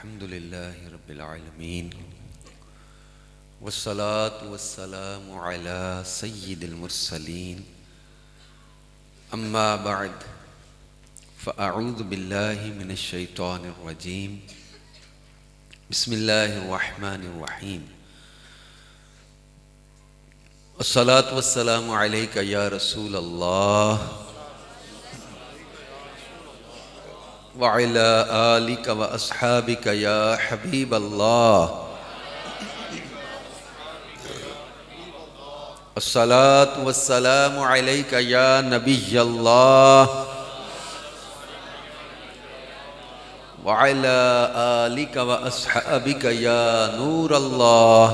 الحمد لله رب العالمين والصلاة والسلام على سيد المرسلين أما بعد فأعوذ بالله من الشيطان الرجيم بسم الله الرحمن الرحيم الصلاة والسلام عليك يا رسول الله وعلى آلك وأصحابك يا حبيب الله الصلاة والسلام عليك يا نبي الله وعلى آلك وأصحابك يا نور الله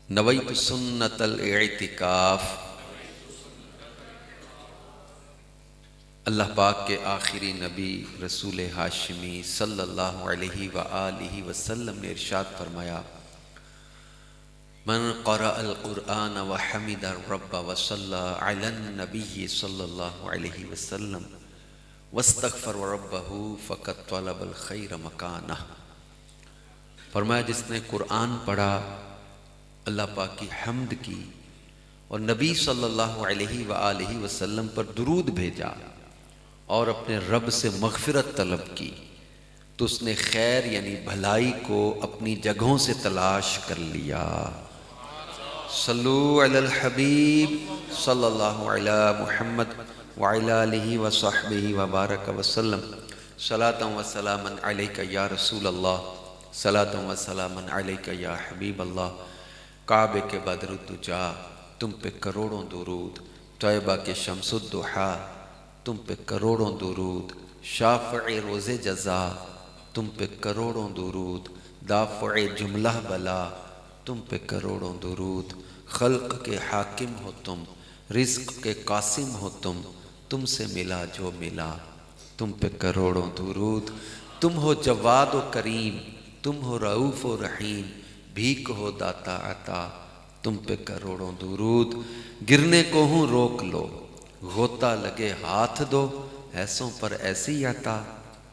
نويت سنة الاعتكاف اللہ پاک کے آخری نبی رسول ہاشمی صلی اللہ علیہ وآلہ وسلم نے ارشاد فرمایا من قرأ القرآن وحمد الرب وصلى على النبی صلی اللہ علیہ وسلم واستغفر ربہ فقد طلب الخیر مکانہ. فرمایا جس نے قرآن پڑھا، اللہ پاک کی حمد کی اور نبی صلی اللہ علیہ وآلہ وسلم پر درود بھیجا اور اپنے رب سے مغفرت طلب کی، تو اس نے خیر یعنی بھلائی کو اپنی جگہوں سے تلاش کر لیا. صلو علی الحبیب صلی اللہ علی محمد وعلی آلہ وصحبہ وبارک وسلم. صلاۃ و سلاما علیک یا رسول اللہ، صلاۃ و سلاما علیک یا حبیب اللہ. کعبے کے بدر الدجا تم پہ کروڑوں درود، طیبہ کے شمس الضحیٰ تم پہ کروڑوں درود، شافع روز جزا تم پہ کروڑوں درود، دافع جملہ بلا تم پہ کروڑوں درود. خلق کے حاکم ہو تم، رزق کے قاسم ہو تم سے ملا جو ملا تم پہ کروڑوں درود. تم ہو جواد و کریم، تم ہو رؤوف و رحیم، بھیک ہو داتا عطا تم پہ کروڑوں درود. گرنے کو ہوں روک لو، غوطہ لگے ہاتھ دو، ایسوں پر ایسی عطا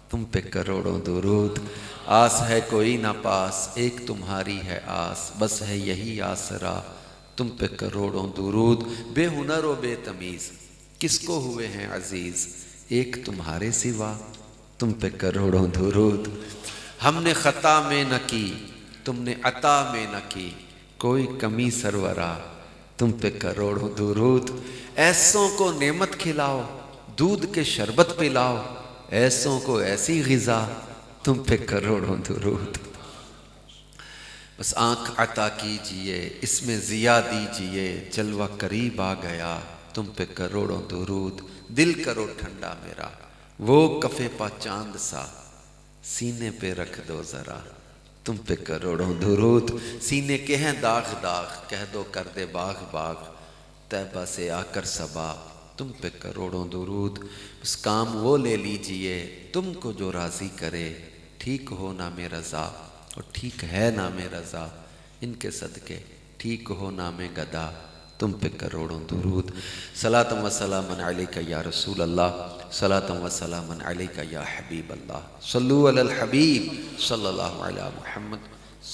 تم پہ کروڑوں درود. آس ہے کوئی نہ پاس، ایک تمہاری ہے آس، بس ہے یہی آسرا تم پہ کروڑوں درود. بے ہنر و بے تمیز کس کو ہوئے ہیں عزیز، ایک تمہارے سوا تم پہ کروڑوں درود. ہم نے خطا میں نہ کی، تم نے عطا میں نہ کی، کوئی کمی سرورا تم پہ کروڑوں درود. ایسوں کو نعمت کھلاؤ، دودھ کے شربت پلاؤ، ایسوں کو ایسی غذا تم پہ کروڑوں درود. بس آنکھ عطا کیجئے، اس میں ضیا دیجئے، جلوہ قریب آ گیا تم پہ کروڑوں درود. دل کرو ٹھنڈا میرا، وہ کفے پا چاند سا سینے پہ رکھ دو ذرا تم پہ کروڑوں درود. سینے کے ہیں داغ داغ، کہہ دو کر دے باغ باغ، طیبہ سے آ کر صبا تم پہ کروڑوں درود. اس کام وہ لے لیجئے تم کو جو راضی کرے، ٹھیک ہو نام رضا اور ٹھیک ہے نام رضا، ان کے صدقے ٹھیک ہو نام گدا تم پہ کروڑوں درود. صلاۃ و سلاما علیک یا رسول اللہ، صلاۃ و سلاما علیک یا حبیب اللہ. صلو علی الحبیب صلی اللہ علی محمد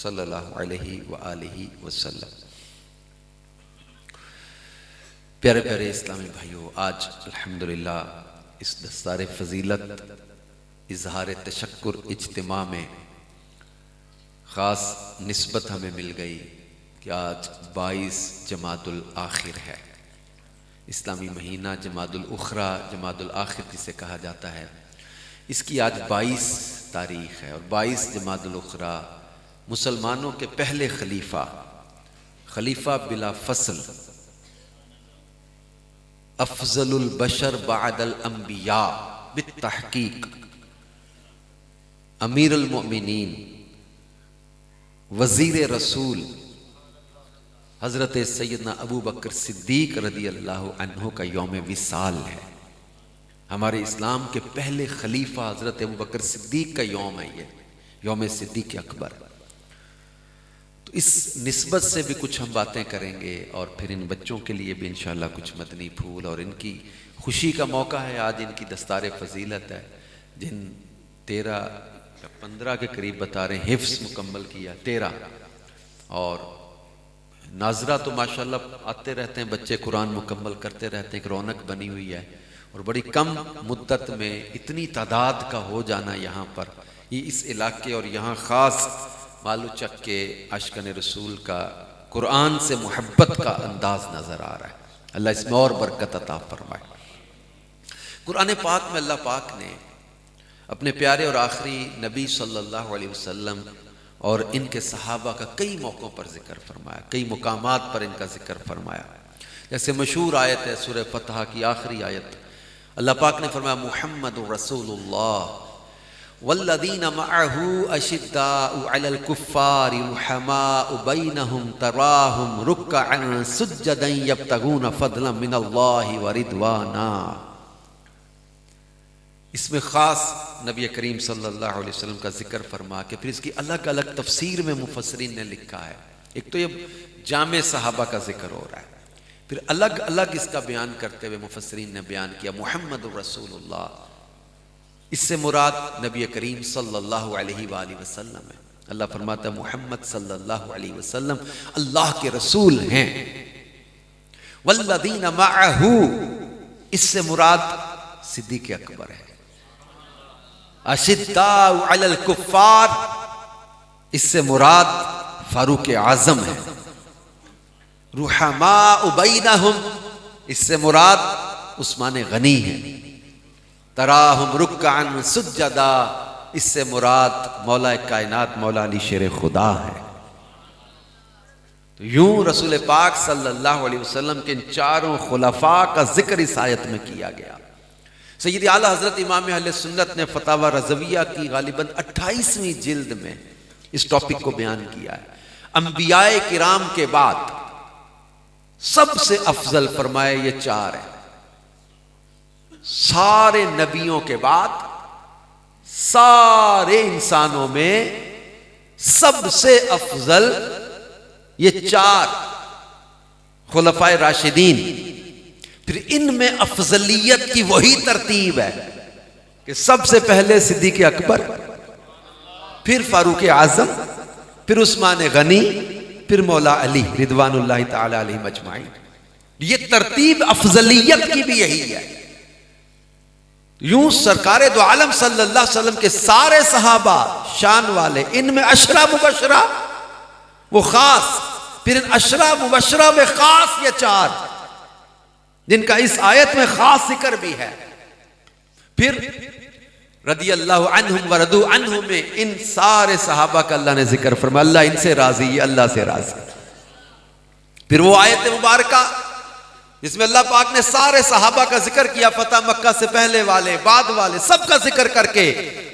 صلی اللہ علیہ وآلہ وسلم. پیارے پیارے اسلامی بھائیوں، آج الحمدللہ اس دستار فضیلت اظہار تشکر اجتماع میں خاص نسبت ہمیں مل گئی کہ آج 22 جمادی الآخر ہے. اسلامی مہینہ جمادی الاخری، جمادی الآخر جسے کہا جاتا ہے، اس کی آج 22 تاریخ ہے. اور 22 جمادی الاخری مسلمانوں کے پہلے خلیفہ بلا فصل، افضل البشر بعد الانبیاء بالتحقیق، امیر المؤمنین، وزیر رسول حضرت سیدنا ابو بکر صدیق رضی اللہ عنہ کا یوم وصال ہے. ہمارے اسلام کے پہلے خلیفہ حضرت ابو بکر صدیق کا یوم ہے، یہ یوم صدیق اکبر. تو تو اس نسبت سے بھی کچھ ہم باتیں کریں گے، اور پھر ان بچوں کے لیے بھی انشاءاللہ کچھ مدنی پھول، اور ان کی خوشی کا موقع ہے، آج ان کی دستار فضیلت ہے، جن 13 یا 15 کے قریب بتا رہے ہیں حفظ مکمل کیا، 13، اور ناظرہ تو ماشاءاللہ آتے رہتے ہیں بچے، قرآن مکمل کرتے رہتے ہیں، ایک رونق بنی ہوئی ہے، اور بڑی کم مدت میں اتنی تعداد کا ہو جانا یہاں پر، یہ اس علاقے اور یہاں خاص مالو چک کے عاشقان رسول کا قرآن سے محبت کا انداز نظر آ رہا ہے۔ اللہ اس میں اور برکت عطا فرمائے۔ قرآن پاک میں اللہ پاک نے اپنے پیارے اور آخری نبی صلی اللہ علیہ وسلم اور ان کے صحابہ کا کئی موقعوں پر ذکر فرمایا، کئی مقامات پر ان کا ذکر فرمایا۔ جیسے مشہور آیت ہے سورہ فتح کی آخری آیت، اللہ پاک نے فرمایا محمد رسول اللہ والذین معہ اشداء علی الکفار رحماء بینہم تراہم رکعا سجدا یبتغون فضلا من اللہ ورضوانا۔ اس میں خاص نبی کریم صلی اللہ علیہ وسلم کا ذکر فرما کے پھر اس کی الگ الگ تفسیر میں مفسرین نے لکھا ہے۔ ایک تو یہ جامع صحابہ کا ذکر ہو رہا ہے، پھر الگ الگ اس کا بیان کرتے ہوئے مفسرین نے بیان کیا محمد رسول اللہ، اس سے مراد نبی کریم صلی اللہ علیہ وآلہ وسلم ہے۔ اللہ فرماتا ہے محمد صلی اللہ علیہ وسلم اللہ کے رسول ہیں۔ والذین معہ، اس سے مراد صدیق اکبر ہے۔ اشداء علی الکفار، اس سے مراد فاروق اعظم ہے۔ رحماء بینہم، اس سے مراد عثمان غنی ہے۔ تراہم رکعا سجدا، اس سے مراد مولا کائنات مولا علی شیر خدا ہے۔ تو یوں رسول پاک صلی اللہ علیہ وسلم کے ان چاروں خلفاء کا ذکر اس آیت میں کیا گیا۔ سیدی اعلیٰ حضرت امام اہل سنت نے فتاوی رضویہ کی غالباً 28ویں جلد میں اس ٹاپک کو بیان کیا ہے۔ انبیاء کرام کے بعد سب سے افضل فرمائے یہ چار ہیں۔ سارے نبیوں کے بعد سارے انسانوں میں سب سے افضل یہ چار خلفائے راشدین۔ پھر ان میں افضلیت کی وہی ترتیب ہے کہ سب سے پہلے صدیق اکبر، پھر فاروق اعظم، پھر عثمان غنی، پھر مولا علی رضوان اللہ تعالی علیہم اجمعین۔ یہ ترتیب افضلیت کی بھی یہی ہے۔ یوں سرکار دو عالم صلی اللہ علیہ وسلم کے سارے صحابہ شان والے، ان میں عشرہ مبشرہ وہ خاص، پھر ان عشرہ مبشرہ میں خاص یہ چار جن کا اس آیت میں خاص ذکر بھی ہے۔ پھر رضی اللہ عنہم ورضوا عنہ میں ان سارے صحابہ کا اللہ نے ذکر فرمایا، اللہ ان سے راضی، یہ اللہ سے راضی۔ پھر وہ آیت مبارکہ جس میں اللہ پاک نے سارے صحابہ کا ذکر کیا، فتح مکہ سے پہلے والے بعد والے سب کا ذکر کر کے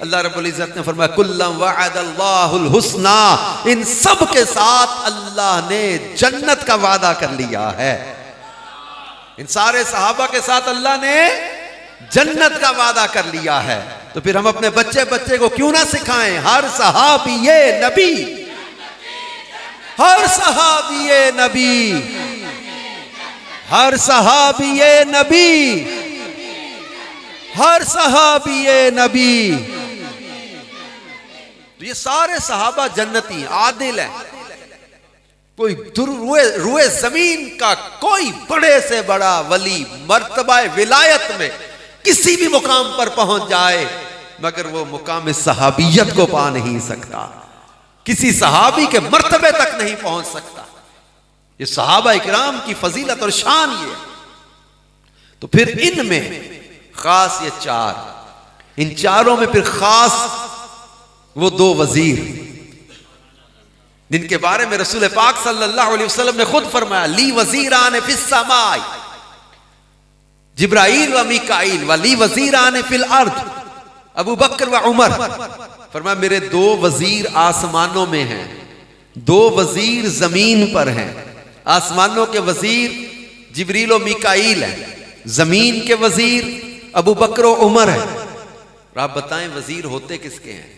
اللہ رب العزت نے فرمایا کُلًّا وعد اللہ الحسنى، ان سب کے ساتھ اللہ نے جنت کا وعدہ کر لیا ہے۔ ان سارے صحابہ کے ساتھ اللہ نے جنت کا وعدہ کر لیا ہے۔ تو پھر ہم اپنے بچے کو کیوں نہ سکھائیں، ہر صحابی نبی، ہر صحابی نبی، ہر صحابی نبی، ہر صحابی نبی۔ تو یہ سارے صحابہ جنتی عادل ہیں، کوئی روئے زمین کا کوئی بڑے سے بڑا ولی مرتبہ ولایت میں کسی بھی مقام پر پہنچ جائے مگر وہ مقام صحابیت کو پا نہیں سکتا، کسی صحابی کے مرتبے تک نہیں پہنچ سکتا۔ یہ صحابہ اکرام کی فضیلت اور شان یہ ہے۔ تو پھر ان میں خاص یہ چار، ان چاروں میں پھر خاص وہ دو وزیر جن کے بارے میں رسول پاک صلی اللہ علیہ وسلم نے خود فرمایا لی وزیران فی السماء، جبرائیل و میکائیل، ولی وزیران فی الارض، ابو بکر و عمر۔ فرمایا میرے دو وزیر آسمانوں میں ہیں، دو وزیر زمین پر ہیں۔ آسمانوں کے وزیر جبریل و میکائیل ہیں، زمین کے وزیر ابو بکر و عمر ہیں۔ اور آپ بتائیں وزیر ہوتے کس کے ہیں؟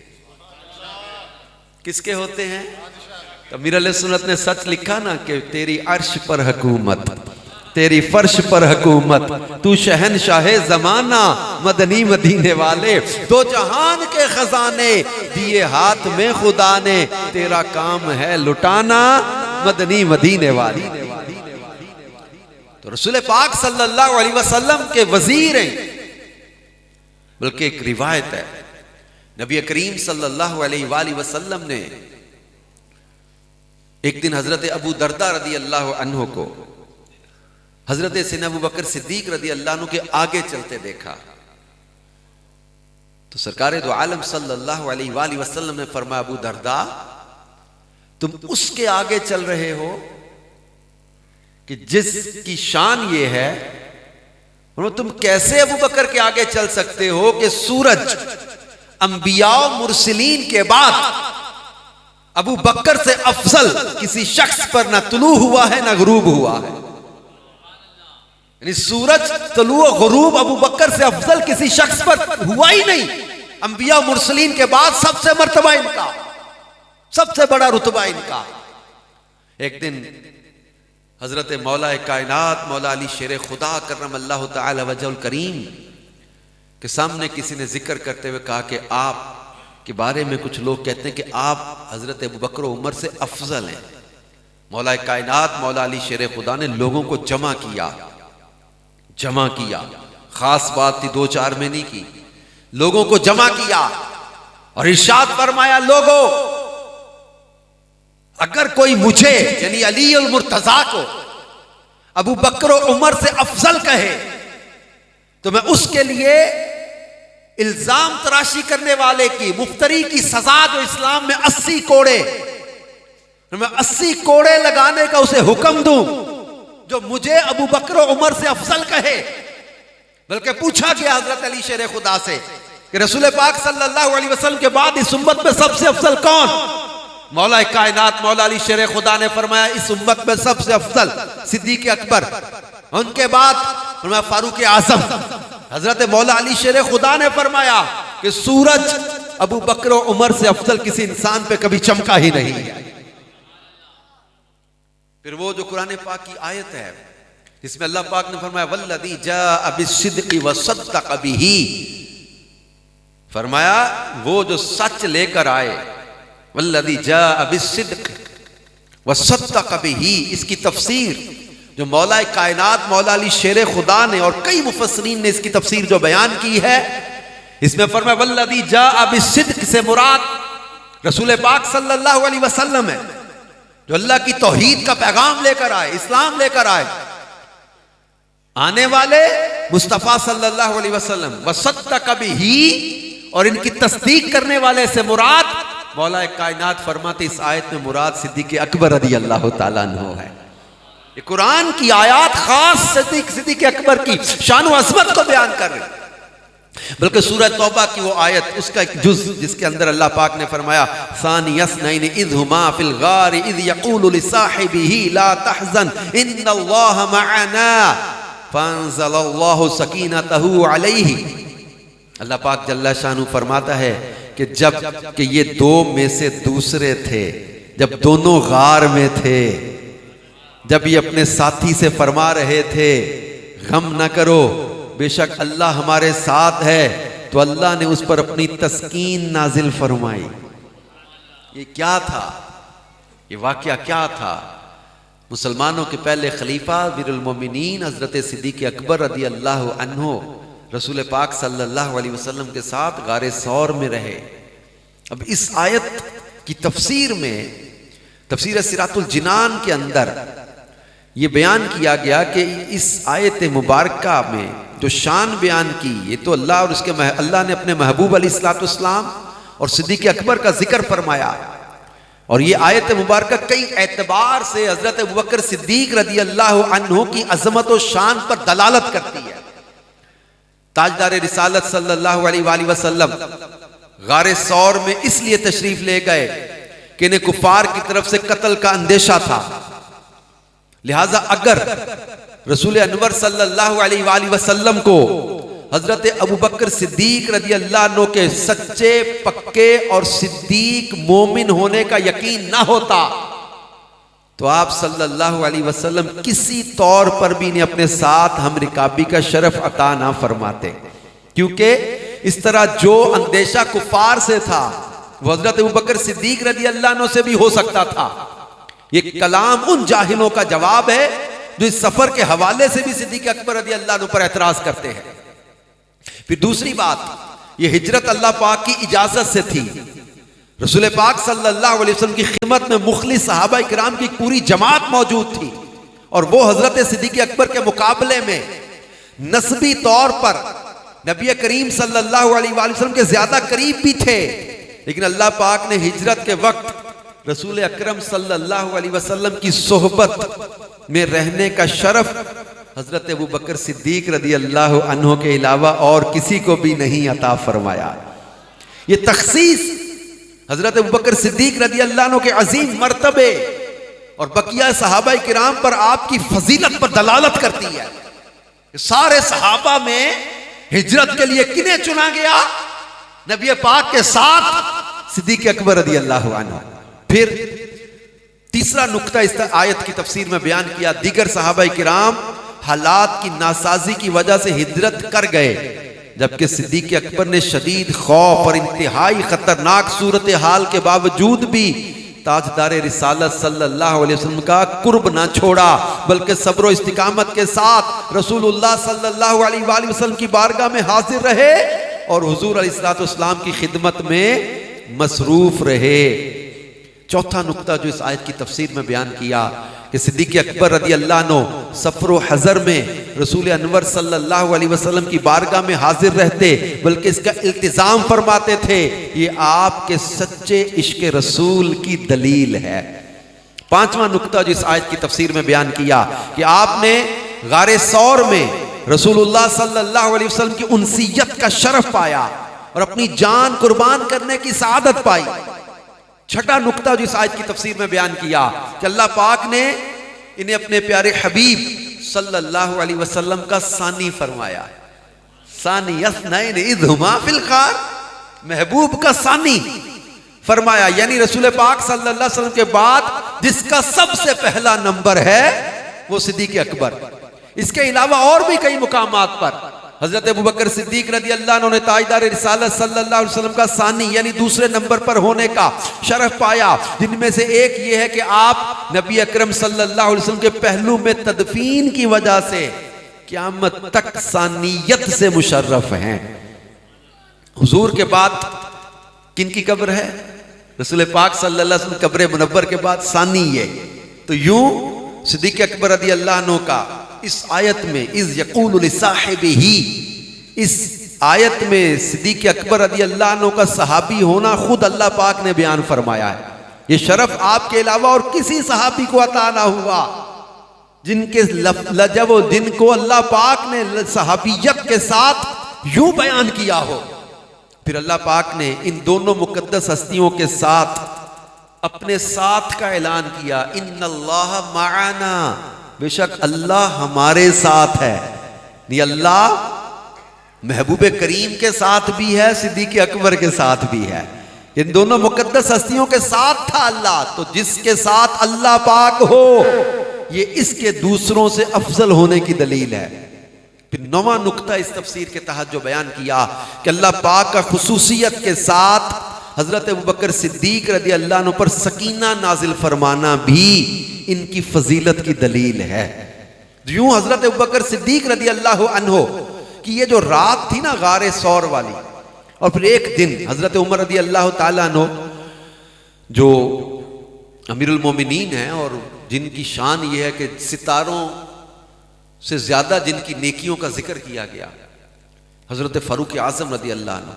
کس کے ہوتے ہیں؟ تو امیر علیہ سنت نے سچ لکھا نا کہ تیری عرش پر حکومت، تیری فرش پر حکومت، تو شہنشاہ زمانہ، مدنی مدینے والے، دو جہان کے خزانے دیے ہاتھ میں خدا نے، تیرا کام ہے لٹانا، مدنی مدینے والے۔ تو رسول پاک صلی اللہ علیہ وسلم کے وزیر ہیں، بلکہ ایک روایت ہے نبی کریم صلی اللہ علیہ وآلہ وسلم نے ایک دن حضرت ابو دردہ رضی اللہ عنہ کو حضرت سیدنا ابو بکر صدیق رضی اللہ عنہ کے آگے چلتے دیکھا، تو سرکار دو عالم صلی اللہ علیہ وآلہ وسلم نے فرمایا ابو دردہ تم اس کے آگے چل رہے ہو کہ جس کی شان یہ ہے، تم کیسے ابو بکر کے آگے چل سکتے ہو کہ سورج انبیاء و مرسلین کے بعد ابو بکر سے افضل کسی شخص پر نہ طلوع ہوا ہے نہ غروب ہوا ہے، یعنی سورج طلوع و غروب ابو بکر سے افضل کسی شخص پر ہوا ہی نہیں، انبیاء و مرسلین کے بعد سب سے مرتبہ ان کا، سب سے بڑا رتبہ ان کا۔ ایک دن حضرت مولا کائنات مولا علی شیر خدا کرم اللہ تعالی وجہ الکریم کے سامنے کسی نے ذکر کرتے ہوئے کہا کہ آپ کے بارے میں کچھ لوگ کہتے ہیں کہ آپ حضرت ابوبکر و عمر سے افضل ہیں۔ مولا کائنات مولا علی شیر خدا نے لوگوں کو جمع کیا، خاص بات تھی دو چار میں نہیں کی، لوگوں کو جمع کیا اور ارشاد فرمایا لوگوں اگر کوئی مجھے یعنی علی المرتضیٰ کو ابو بکر و عمر سے افضل کہے تو میں اس کے لیے الزام تراشی کرنے والے کی، مفتری کی سزا جو اسلام میں 80 کوڑے، میں 80 کوڑے لگانے کا اسے حکم دوں جو مجھے ابو بکر و عمر سے افضل کہے۔ بلکہ پوچھا گیا حضرت علی شیر خدا سے کہ رسول پاک صلی اللہ علیہ وسلم کے بعد اس امت میں سب سے افضل کون؟ مولا کائنات مولا علی شیر خدا نے فرمایا اس امت میں سب سے افضل صدیق اکبر، ان کے بعد فرمایا فاروق اعظم۔ حضرت مولا علی شیر خدا نے فرمایا کہ سورج ابو بکر و عمر سے افضل کسی انسان پہ کبھی چمکا ہی نہیں ہے۔ پھر وہ جو قرآن پاک کی آیت ہے جس میں اللہ پاک نے فرمایا والذی جاء بالصدق وصدق بہ، فرمایا وہ جو سچ لے کر آئے، والذی جاء بالصدق وصدق بہ، اس کی تفسیر جو مولا کائنات مولا علی شیر خدا نے اور کئی مفسرین نے اس کی تفسیر جو بیان کی ہے، اس میں فرمایا والذی جاء بالصدق سے مراد رسول پاک صلی اللہ علیہ وسلم ہے جو اللہ کی توحید کا پیغام لے کر آئے، اسلام لے کر آئے، آنے والے مصطفیٰ صلی اللہ علیہ وسلم، وصدق بہ، اور ان کی تصدیق کرنے والے سے مراد مولا کائنات فرماتے اس آیت میں مراد صدیق اکبر رضی اللہ تعالیٰ عنہ ہے۔ یہ قرآن کی آیات خاص صدیق اکبر کی شان و عظمت کو بیان کر رہی، بلکہ سورہ توبہ کی وہ آیت اس کا ایک جز جس کے اندر اللہ پاک نے فرمایا ثانی اثنین اذ ہما فی الغار اذ یقول لصاحبہ لا تحزن ان اللہ معنا فانزل اللہ سکینتہ علیہ۔ اللہ پاک جل شانہ فرماتا ہے کہ جب کہ یہ دو میں سے دوسرے تھے، جب دونوں غار میں تھے، جب یہ اپنے ساتھی سے فرما رہے تھے غم نہ کرو بے شک اللہ ہمارے ساتھ ہے، تو اللہ نے اس پر اپنی تسکین نازل فرمائی۔ یہ کیا تھا؟ یہ واقعہ کیا تھا؟ مسلمانوں کے پہلے خلیفہ امیر المومنین حضرت صدیق اکبر رضی اللہ عنہ رسول پاک صلی اللہ علیہ وسلم کے ساتھ غار ثور میں رہے۔ اب اس آیت کی تفسیر میں تفسیر صراط الجنان کے اندر یہ بیان کیا گیا کہ اس آیت مبارکہ میں جو شان بیان کی، یہ تو اللہ اور اس کے اللہ نے اپنے محبوب علیہ الصلوۃ والسلام اور صدیق اکبر کا ذکر فرمایا، اور یہ آیت مبارکہ کئی اعتبار سے حضرت ابوبکر صدیق رضی اللہ عنہ کی عظمت و شان پر دلالت کرتی ہے۔ تاجدار رسالت صلی اللہ علیہ وآلہ وسلم غار ثور میں اس لیے تشریف لے گئے کہ انہیں کفار کی طرف سے قتل کا اندیشہ تھا، لہٰذا اگر رسول انور صلی اللہ علیہ وآلہ وسلم کو حضرت ابوبکر صدیق رضی اللہ عنہ کے سچے پکے اور صدیق مومن ہونے کا یقین نہ ہوتا تو آپ صلی اللہ علیہ وسلم کسی طور پر بھی انہیں اپنے ساتھ ہم رکابی کا شرف عطا نہ فرماتے، کیونکہ اس طرح جو اندیشہ کفار سے تھا وہ حضرت ابوبکر صدیق رضی اللہ عنہ سے بھی ہو سکتا تھا۔ یہ کلام ان جاہلوں کا جواب ہے جو اس سفر کے حوالے سے بھی صدیق اکبر رضی اللہ عنہ پر اعتراض کرتے ہیں۔ پھر دوسری بات، یہ ہجرت اللہ پاک کی اجازت سے تھی۔ رسول پاک صلی اللہ علیہ وسلم کی خدمت میں مخلص صحابہ کرام کی پوری جماعت موجود تھی، اور وہ حضرت صدیق اکبر کے مقابلے میں نسبی طور پر نبی کریم صلی اللہ علیہ وآلہ وسلم کے زیادہ قریب بھی تھے، لیکن اللہ پاک نے ہجرت کے وقت رسول اکرم صلی اللہ علیہ وسلم کی صحبت میں رہنے کا شرف حضرت ابوبکر صدیق رضی اللہ عنہ کے علاوہ اور کسی کو بھی نہیں عطا فرمایا۔ یہ تخصیص حضرت ابوبکر صدیق رضی اللہ عنہ کے عظیم مرتبے اور بقیہ صحابہ کرام پر آپ کی فضیلت پر دلالت کرتی ہے۔ سارے صحابہ میں ہجرت کے لیے کنہیں چنا گیا؟ نبی پاک کے ساتھ صدیق اکبر رضی اللہ عنہ۔ پھر تیسرا نقطہ اس آیت کی تفسیر میں بیان کیا، دیگر صحابہ کرام حالات کی ناسازی کی وجہ سے ہجرت کر گئے، جبکہ صدیق اکبر نے شدید خوف اور انتہائی خطرناک صورتحال کے باوجود بھی تاجدار رسالت صلی اللہ علیہ وسلم کا قرب نہ چھوڑا، بلکہ صبر و استقامت کے ساتھ رسول اللہ صلی اللہ علیہ وآلہ وسلم کی بارگاہ میں حاضر رہے اور حضور علیہ السلام کی خدمت میں مصروف رہے۔ چوتھا نقطہ جو اس آیت کی تفسیر میں بیان کیا کہ صدیق اکبر رضی اللہ عنہ سفر و حضر میں رسول انور صلی اللہ علیہ وسلم کی بارگاہ میں حاضر رہتے، بلکہ اس کا التزام فرماتے تھے، یہ آپ کے سچے عشق رسول کی دلیل ہے۔ پانچواں نقطہ جو اس آیت کی تفسیر میں بیان کیا کہ آپ نے غار ثور میں رسول اللہ صلی اللہ علیہ وسلم کی انسیت کا شرف پایا اور اپنی جان قربان کرنے کی سعادت پائی۔ چھٹا نقطہ جو اس آیت کی تفسیر میں بیان کیا کہ اللہ پاک نے انہیں اپنے پیارے حبیب صلی اللہ علیہ وسلم کا ثانی فرمایا۔ ثانی اثنین اذ ہما فی الغار، محبوب کا ثانی فرمایا، یعنی رسول پاک صلی اللہ علیہ وسلم کے بعد جس کا سب سے پہلا نمبر ہے وہ صدیق اکبر۔ اس کے علاوہ اور بھی کئی مقامات پر حضرت ابوبکر صدیق رضی اللہ عنہ نے تاجدار رسالت صلی اللہ علیہ وسلم کا ثانی یعنی دوسرے نمبر پر ہونے کا شرف پایا، جن میں سے ایک یہ ہے کہ آپ نبی اکرم صلی اللہ علیہ وسلم کے پہلو میں تدفین کی وجہ سے قیامت تک ثانیت سے مشرف ہیں۔ حضور کے بعد کن کی قبر ہے؟ رسول پاک صلی اللہ علیہ وسلم قبر منور کے بعد ثانی ہے، تو یوں صدیق اکبر رضی اللہ عنہ کا اس آیت میں اذ یقول لصاحبہ، اس آیت میں صدیق اکبر رضی اللہ عنہ کا صحابی ہونا خود اللہ پاک نے بیان فرمایا ہے۔ یہ شرف آپ کے علاوہ اور کسی صحابی کو عطا نہ ہوا، جن کے جب جن کو اللہ پاک نے صحابیت کے ساتھ یوں بیان کیا ہو۔ پھر اللہ پاک نے ان دونوں مقدس ہستیوں کے ساتھ اپنے ساتھ کا اعلان کیا، ان اللہ معنا، بے شک اللہ ہمارے ساتھ ہے۔ یہ اللہ محبوب کریم کے ساتھ بھی ہے، صدیق اکبر کے ساتھ بھی ہے، ان دونوں مقدس ہستیوں کے ساتھ تھا اللہ، تو جس کے ساتھ اللہ پاک ہو یہ اس کے دوسروں سے افضل ہونے کی دلیل ہے۔ پھر نواں نقطہ اس تفسیر کے تحت جو بیان کیا کہ اللہ پاک کا خصوصیت کے ساتھ حضرت ابوبکر صدیق رضی اللہ عنہ پر سکینہ نازل فرمانا بھی ان کی فضیلت کی دلیل ہے۔ یوں حضرت ابوبکر صدیق رضی اللہ عنہ کی یہ جو رات تھی نا غار ثور والی، اور پھر ایک دن حضرت عمر رضی اللہ تعالیٰ عنہ جو امیر المومنین ہیں اور جن کی شان یہ ہے کہ ستاروں سے زیادہ جن کی نیکیوں کا ذکر کیا گیا، حضرت فاروق اعظم رضی اللہ عنہ،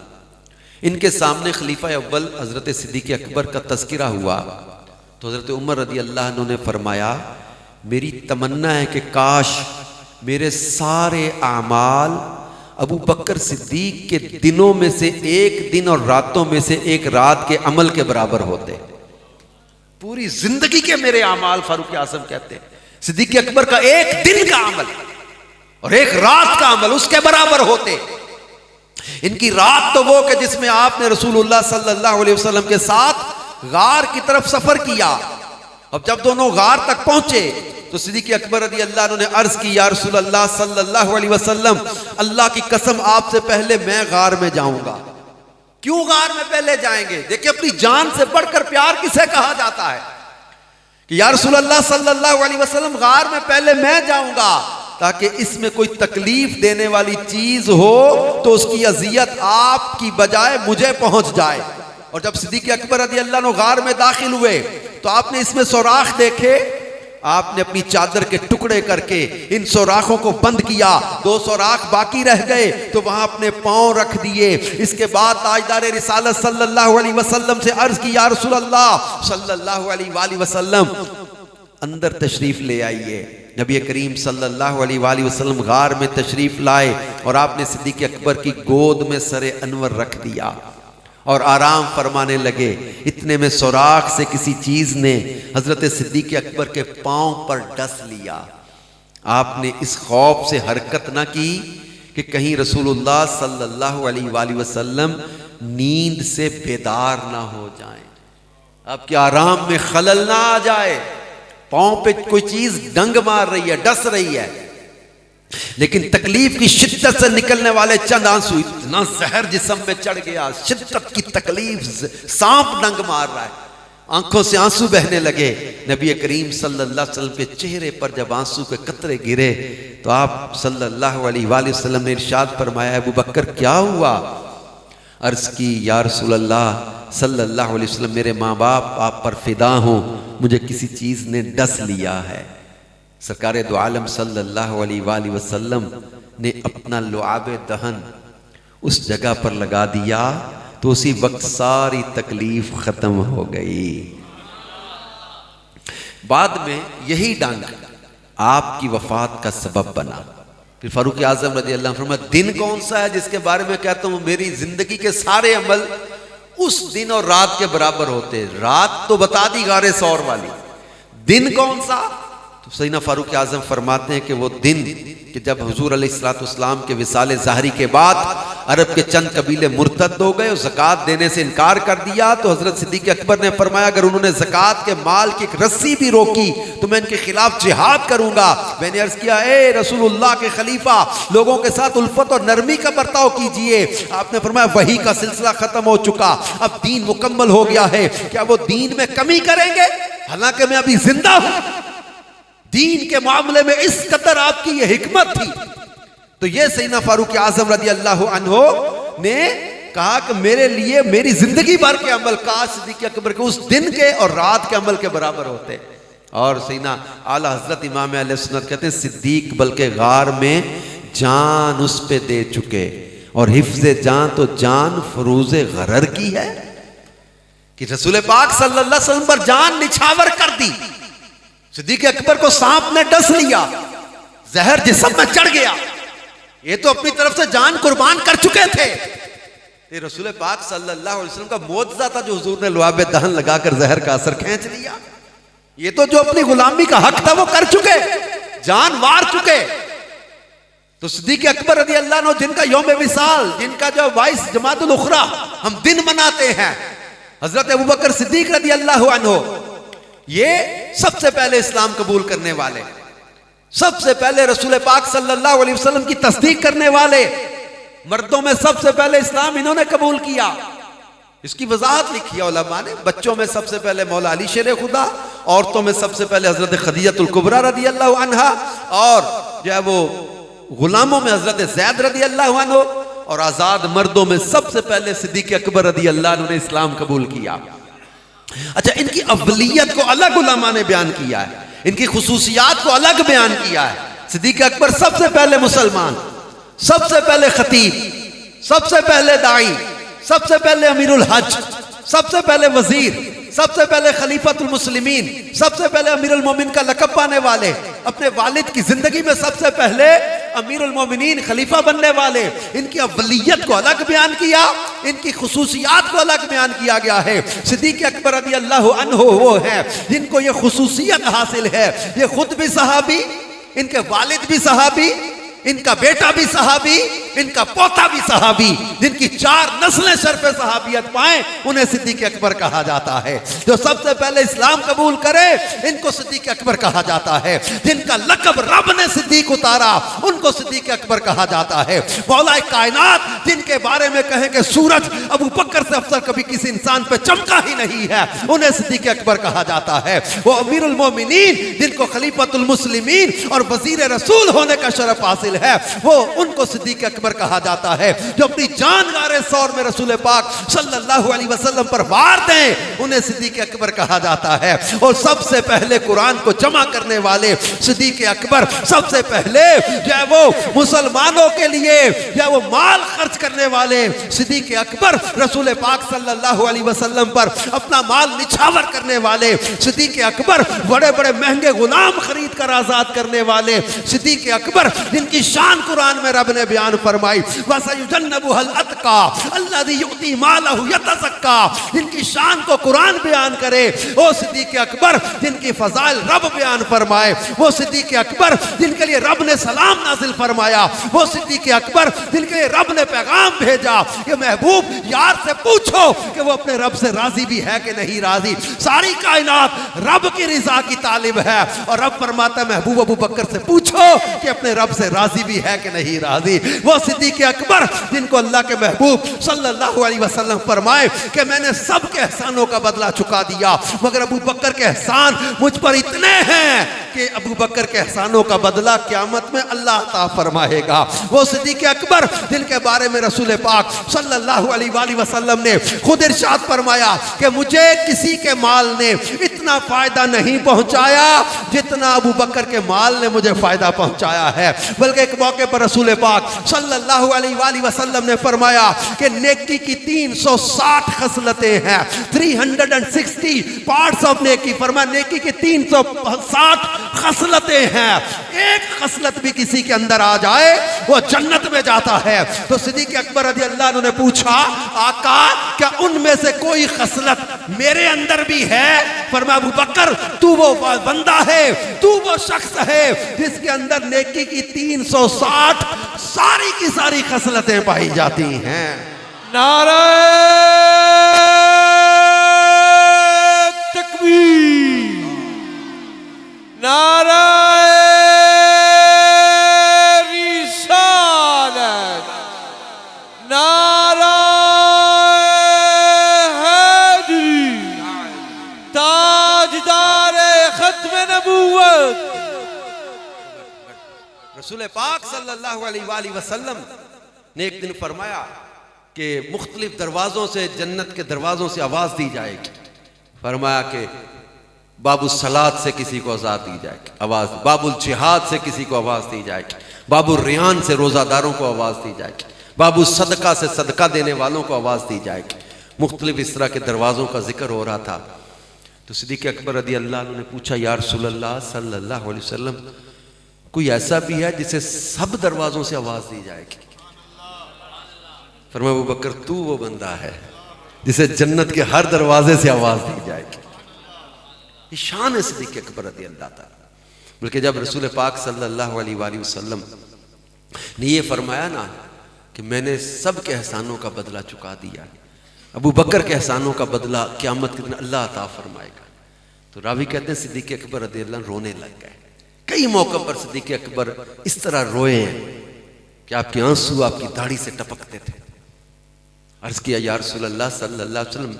ان کے سامنے خلیفہ اول حضرت صدیق اکبر کا تذکرہ ہوا تو حضرت عمر رضی اللہ عنہ نے فرمایا، میری تمنا ہے کہ کاش میرے سارے اعمال ابو بکر صدیق کے دنوں میں سے ایک دن اور راتوں میں سے ایک رات کے عمل کے برابر ہوتے۔ پوری زندگی کے میرے اعمال، فاروق اعظم کہتے ہیں، صدیق اکبر کا ایک دن کا عمل اور ایک رات کا عمل اس کے برابر ہوتے۔ ان کی رات تو وہ کہ جس میں آپ نے رسول اللہ صلی اللہ علیہ وسلم کے ساتھ غار کی طرف سفر کیا اب جب دونوں غار تک پہنچے تو صدیق اکبر رضی اللہ عنہ نے عرض کی یا رسول اللہ صلی اللہ علیہ وسلم، اللہ کی قسم آپ سے پہلے میں غار میں جاؤں گا۔ کیوں غار میں پہلے جائیں گے؟ دیکھیں اپنی جان سے بڑھ کر پیار کسے کہا جاتا ہے کہ یا رسول اللہ صلی اللہ علیہ وسلم غار میں پہلے میں جاؤں گا تاکہ اس میں کوئی تکلیف دینے والی چیز ہو تو اس کی اذیت آپ کی بجائے مجھے پہنچ جائے۔ اور جب صدیق اکبر رضی اللہ عنہ غار میں داخل ہوئے تو آپ نے اس میں سوراخ دیکھے، آپ نے اپنی چادر کے ٹکڑے کر کے ان سوراخوں کو بند کیا، 2 سوراخ باقی رہ گئے تو وہاں اپنے پاؤں رکھ دیے۔ اس کے بعد تاجدار رسالت صلی اللہ علیہ وسلم سے عرض کی یا رسول اللہ صلی اللہ علیہ وآلہ وسلم اندر تشریف لے آئیے۔ نبی کریم صلی اللہ علیہ وآلہ وسلم غار میں تشریف لائے اور آپ نے صدیق اکبر کی گود میں سر انور رکھ دیا اور آرام فرمانے لگے۔ اتنے میں سوراخ سے کسی چیز نے حضرت صدیق اکبر کے پاؤں پر ڈس لیا۔ آپ نے اس خوف سے حرکت نہ کی کہ کہیں رسول اللہ صلی اللہ علیہ وآلہ وسلم نیند سے بیدار نہ ہو جائیں، آپ کے آرام میں خلل نہ آ جائے۔ پاؤں پہ کوئی چیز ڈنگ مار رہی ہے، ڈس رہی ہے، لیکن تکلیف کی شدت سے نکلنے والے چند آنسو، اتنا زہر جسم میں چڑھ گیا، شدت کی تکلیف، سانپ ڈنگ مار رہا ہے، آنکھوں سے آنسو بہنے لگے۔ نبی کریم صلی اللہ علیہ وسلم کے چہرے پر جب آنسو کے قطرے گرے تو آپ صلی اللہ علیہ وآلہ وسلم نے ارشاد فرمایا ابو بکر کیا ہوا؟ عرض کی یا رسول اللہ صلی اللہ علیہ وسلم میرے ماں باپ آپ پر فدا ہوں، مجھے کسی چیز نے ڈس لیا ہے۔ سرکار دو عالم صلی اللہ علیہ وآلہ وسلم نے اپنا لعاب دہن اس جگہ پر لگا دیا تو اسی وقت ساری تکلیف ختم ہو گئی۔ بعد میں یہی ڈنگ آپ کی وفات کا سبب بنا۔ پھر فاروق اعظم رضی اللہ عنہ فرمایا دن کون سا ہے جس کے بارے میں کہتا ہوں میری زندگی کے سارے عمل اس دن اور رات کے برابر ہوتے۔ رات تو بتا دی غار ثور والی، دن کون سا؟ تو سیدنا فاروق اعظم فرماتے ہیں کہ وہ دن کہ جب حضور علیہ السلام کے وصال ظاہری کے بعد عرب کے چند قبیلے مرتد ہو گئے اور زکوٰۃ دینے سے انکار کر دیا تو حضرت صدیق اکبر نے فرمایا اگر انہوں نے زکوٰۃ کے مال کی ایک رسی بھی روکی تو میں ان کے خلاف جہاد کروں گا۔ میں نے عرض کیا اے رسول اللہ کے خلیفہ لوگوں کے ساتھ الفت اور نرمی کا برتاؤ کیجئے۔ آپ نے فرمایا وحی کا سلسلہ ختم ہو چکا، اب دین مکمل ہو گیا ہے، کیا وہ دین میں کمی کریں گے؟ حالانکہ میں ابھی زندہ ہوں۔ دین کے معاملے میں اس قدر آپ کی یہ حکمت تھی۔ تو یہ سیدنا فاروق اعظم رضی اللہ عنہ نے کہا کہ میرے لیے میری زندگی بھر کے عمل کاش صدیق اکبر کے اس دن کے اور رات کے عمل کے برابر ہوتے۔ اور سیدنا اعلیٰ حضرت امام اہل سنت کہتے ہیں صدیق بلکہ غار میں جان اس پہ دے چکے اور حفظ جان تو جان فروز غرر کی ہے کہ رسول پاک صلی اللہ علیہ وسلم پر جان نچھاور کر دی۔ صدیق اکبر کو سانپ نے ڈس لیا، زہر جسم میں چڑھ گیا، یہ تو اپنی طرف سے جان قربان کر چکے تھے۔ یہ رسول پاک صلی اللہ علیہ وسلم کا معجزہ تھا جو حضور نے لعاب دہن لگا کر زہر کا اثر کھینچ لیا۔ یہ تو جو اپنی غلامی کا حق تھا وہ کر چکے، جان وار چکے۔ تو صدیق اکبر رضی اللہ عنہ جن کا یوم وصال، جن کا جو 22 جمادی الاخری ہم دن مناتے ہیں، حضرت ابوبکر صدیق رضی اللہ عنہ یہ سب سے پہلے اسلام قبول کرنے والے، سب سے پہلے رسول پاک صلی اللہ علیہ وسلم کی تصدیق کرنے والے، مردوں میں سب سے پہلے اسلام انہوں نے قبول کیا۔ اس کی وضاحت لکھی ہے علماء نے، بچوں میں سب سے پہلے مولا علی شیر خدا، عورتوں میں سب سے پہلے حضرت خدیجہ الکبریٰ رضی اللہ عنہا، اور جو ہے وہ غلاموں میں حضرت زید رضی اللہ عنہ، اور آزاد مردوں میں سب سے پہلے صدیق اکبر رضی اللہ عنہ نے اسلام قبول کیا۔ اچھا ان کی اولیت کو الگ علماء نے بیان کیا ہے، ان کی خصوصیات کو الگ بیان کیا ہے۔ صدیق اکبر سب سے پہلے مسلمان، سب سے پہلے خطیب، سب سے پہلے داعی، سب سے پہلے امیر الحج، سب سے پہلے وزیر، سب سے پہلے خلیفۃ المسلمین، سب سے پہلے امیر المومنین کا لقب پانے والے، اپنے والد کی زندگی میں سب سے پہلے امیر المومنین خلیفہ بننے والے۔ ان کی اولیت کو الگ بیان کیا، ان کی خصوصیات کو الگ بیان کیا گیا ہے۔ صدیق اکبر رضی اللہ عنہ وہ ہے جن کو یہ خصوصیت حاصل ہے، یہ خود بھی صحابی، ان کے والد بھی صحابی، ان کا بیٹا بھی صحابی، ان کا پوتا بھی صحابی، جن کی 4 نسلیں شرف صحابیت پائیں انہیں صدیق اکبر کہا جاتا ہے۔ جو سب سے پہلے اسلام قبول کرے ان کو صدیق اکبر کہا جاتا ہے۔ جن کا لقب رب نے صدیق اتارا ان کو صدیق اکبر کہا جاتا ہے۔ مولا کائنات جن کے بارے میں کہیں کہ سورج ابو بکر سے افضل کبھی کسی انسان پہ چمکا ہی نہیں ہے، انہیں صدیق اکبر کہا جاتا ہے۔ وہ امیر المومنین جن کو خلیفۃ المسلمین اور وزیر رسول ہونے کا شرف حاصل ہے، وہ ان کو صدیق اکبر کہا جاتا ہے۔ جو اپنی جان غارِ ثور میں رسول پاک صلی اللہ علیہ وسلم پر وار دیں انہیں صدیق اکبر کہا جاتا ہے۔ اور سب سے پہلے قرآن کو جمع کرنے والے صدیق اکبر، سب سے پہلے جو ہے وہ مسلمانوں کے لیے یا وہ مال خرچ کرنے والے صدیق اکبر، رسول پاک صلی اللہ علیہ وسلم پر اپنا مال نچھاور کرنے والے صدیق اکبر، بڑے بڑے مہنگے غلام خرید کر آزاد کرنے والے صدیق اکبر، جن کی شان قرآن میں رب نے بیان فرمائی وَسَيُجَنَّبُهَا الْأَتْقَى الَّذِي يُؤْتِي مَالَهُ يَتَزَكَّى، جن کی شان کو قرآن بیان کرے وہ صدیق اکبر، جن کی فضائل رب بیان فرمائے وہ صدیق اکبر، جن کے لیے رب نے سلام نازل فرمایا وہ صدیق اکبر، جن کے لیے رب نے پیغام بھیجا کہ محبوب یار سے پوچھو کہ وہ اپنے رب سے راضی بھی ہے کہ نہیں راضی۔ ساری کائنات رب کی رضا کی طالب ہے اور رب فرماتا ہے محبوب ابو بکر سے پوچھو کہ اپنے رب سے راضی بھی ہے کہ نہیں راضی۔ وہ صدیق اکبر جن کو اللہ کے محبوب صلی اللہ علیہ وسلم فرمائے کہ میں نے سب کے احسانوں کا بدلہ چکا دیا مگر ابو بکر کے احسان مجھ پر اتنے ہیں کہ ابو بکر کے احسانوں کا بدلہ قیامت میں اللہ عطا فرمائے گا۔ وہ صدیق اکبر جن کے بارے میں رسول پاک صلی اللہ علیہ وآلہ وسلم نے خود ارشاد فرمایا کہ مجھے کسی کے مال نے اتنا فائدہ نہیں پہنچایا جتنا ابو بکر کے مال نے مجھے فائدہ پہنچایا ہے۔ بلکہ ایک موقع پر رسول پاک صلی اللہ علیہ وآلہ وسلم نے فرمایا کہ نیکی کی 360 خصلتیں ہیں، 360 پارٹس آف نیکی، فرمایا نیکی کی 360 خصلتیں ہیں، ایک خصلت بھی کسی کے اندر آ جائے وہ جنت میں جاتا ہے۔ تو صدیق اکبر رضی اللہ عنہ نے پوچھا آقا کیا ان میں سے کوئی خصلت میرے اندر بھی ہے؟ فرمایا ابو بکر تو وہ بندہ ہے، تو وہ شخص ہے جس کے اندر نیکی کی 360 ساری کی ساری خصلتیں پائی جاتی ہیں۔ نعرہ تکبیر، نعرہ رسالت، نعرہ حیدری، تاجدار ختم نبوت۔ رسول پاک صلی اللہ علیہ وآلہ وسلم نے ایک دن فرمایا کہ مختلف دروازوں سے، جنت کے دروازوں سے آواز دی جائے گی۔ فرمایا کہ باب الصلاۃ سے کسی کو آواز دی جائے گی، آواز باب الجہاد سے کسی کو آواز دی جائے گی، باب الریان سے روزہ داروں کو آواز دی جائے گی، باب الصدقہ سے صدقہ دینے والوں کو آواز دی جائے گی۔ مختلف اس طرح کے دروازوں کا ذکر ہو رہا تھا۔ تو صدیق اکبر رضی اللہ عنہ نے پوچھا یا رسول اللہ صلی اللہ علیہ وسلم کوئی ایسا بھی ہے جسے سب دروازوں سے آواز دی جائے گی؟ فرمایا ابو بکر تو وہ بندہ ہے جسے جنت کے ہر دروازے سے آواز دی جائے گی۔ یہ شان ہے صدیق اکبر رضی اللہ تعالیٰ۔ بلکہ جب رسول پاک صلی اللہ علیہ وآلہ وسلم نے یہ فرمایا نا کہ میں نے سب کے احسانوں کا بدلہ چکا دیا، ابو بکر کے احسانوں کا بدلہ قیامت کے دن اللہ عطا فرمائے گا، تو راوی کہتے ہیں صدیق اکبر رضی اللہ عنہ رونے لگ گئے۔ کئی موقع پر صدیق اکبر اس طرح روئے ہیں کہ آپ کے آنسو آپ کی داڑھی سے ٹپکتے تھے۔ عرض کیا یا رسول اللہ صلی اللہ علیہ وسلم،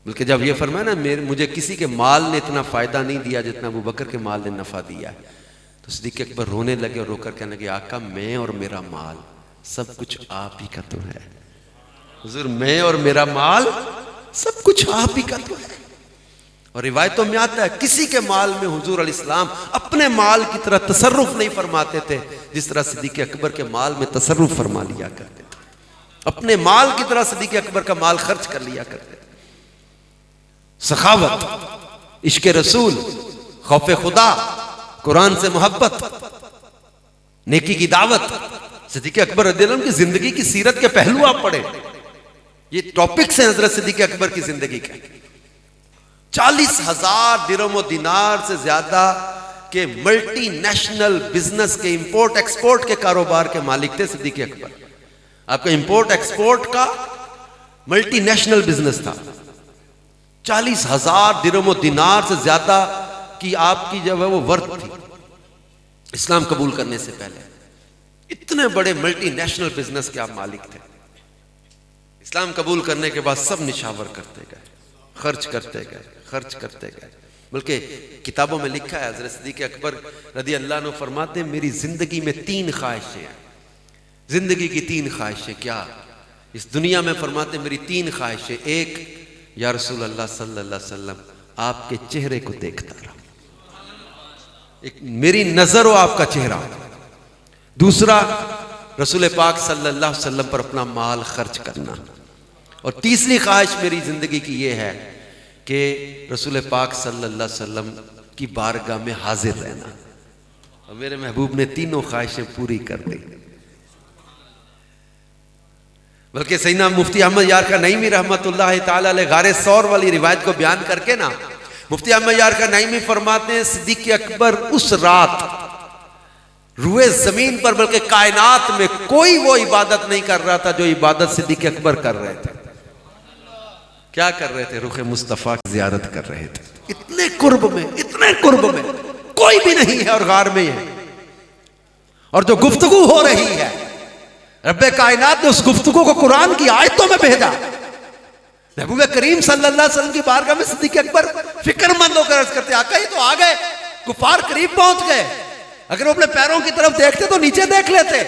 بلکہ جب یہ فرمایا نا مجھے کسی کے مال نے اتنا فائدہ نہیں دیا جتنا ابو بکر کے مال نے نفع دیا، تو صدیق اکبر رونے لگے اور رو کر کہنے لگے آقا میں اور میرا مال سب کچھ آپ ہی کا تو ہے، حضور میں اور میرا مال سب کچھ آپ ہی کا تو ہے۔ اور روایتوں میں آتا ہے کسی کے مال میں حضور علیہ السلام اپنے مال کی طرح تصرف نہیں فرماتے تھے جس طرح صدیق اکبر کے مال میں تصرف فرما لیا کرتے تھے، اپنے مال کی طرح صدیق اکبر کا مال خرچ کر لیا کرتے تھے۔ سخاوت، عشق رسول، خوف خدا، قرآن سے محبت، نیکی کی دعوت، صدیق اکبر رضی اللہ عنہ کی زندگی کی سیرت کے پہلو آپ پڑھیں، یہ ٹاپکس ہیں حضرت صدیق اکبر کی زندگی کے۔ 40,000 درہم و دینار سے زیادہ کے ملٹی نیشنل بزنس کے امپورٹ ایکسپورٹ کے کاروبار کے مالک تھے صدیق اکبر. آپ کا امپورٹ ایکسپورٹ کا ملٹی نیشنل بزنس تھا. 40,000 درہم و دینار سے زیادہ کی آپ کی جو ہے وہ ورث تھی اسلام قبول کرنے سے پہلے. اتنے بڑے ملٹی نیشنل بزنس کے آپ مالک تھے. اسلام قبول کرنے کے بعد سب نشاور کرتے گئے, خرچ کرتے گئے, خرچ کرتے گئے. بلکہ کتابوں میں لکھا ہے حضرت صدیق اکبر رضی اللہ عنہ فرماتے ہیں میری زندگی میں 3 خواہشیں ہیں. زندگی کی 3 خواہشیں کیا اس دنیا میں؟ فرماتے ہیں میری 3 خواہشیں. ایک, یا رسول اللہ صلی اللہ علیہ وسلم آپ کے چہرے کو دیکھتا رہا, ایک میری نظر ہو آپ کا چہرہ. دوسرا, رسول پاک صلی اللہ علیہ وسلم پر اپنا مال خرچ کرنا. اور تیسری خواہش میری زندگی کی یہ ہے کہ رسول پاک صلی اللہ علیہ وسلم کی بارگاہ میں حاضر رہنا. اور میرے محبوب نے تینوں خواہشیں پوری کر دی. بلکہ سیدنا مفتی احمد یارکا نعیمی رحمت اللہ تعالی علیہ غار ثور والی روایت کو بیان کر کے نا, مفتی احمد یارکا نعیمی فرماتے ہیں صدیق اکبر اس رات روئے زمین پر بلکہ کائنات میں کوئی وہ عبادت نہیں کر رہا تھا جو عبادت صدیق اکبر کر رہے تھے. کیا کر رہے تھے؟ رخ مصطفیٰ کی زیارت کر رہے تھے. اتنے قرب میں, اتنے قرب میں کوئی بھی نہیں ہے اور غار میں ہے. اور جو گفتگو ہو رہی ہے رب کائنات نے اس گفتگو کو قرآن کی آیتوں میں بھیجا. محبوب کریم صلی اللہ علیہ وسلم کی بارگاہ میں صدیق اکبر فکر مند ہو کر عرض کرتے آقا یہ تو آ گئے, کفار قریب پہنچ گئے. اگر وہ اپنے پیروں کی طرف دیکھتے تو نیچے دیکھ لیتے.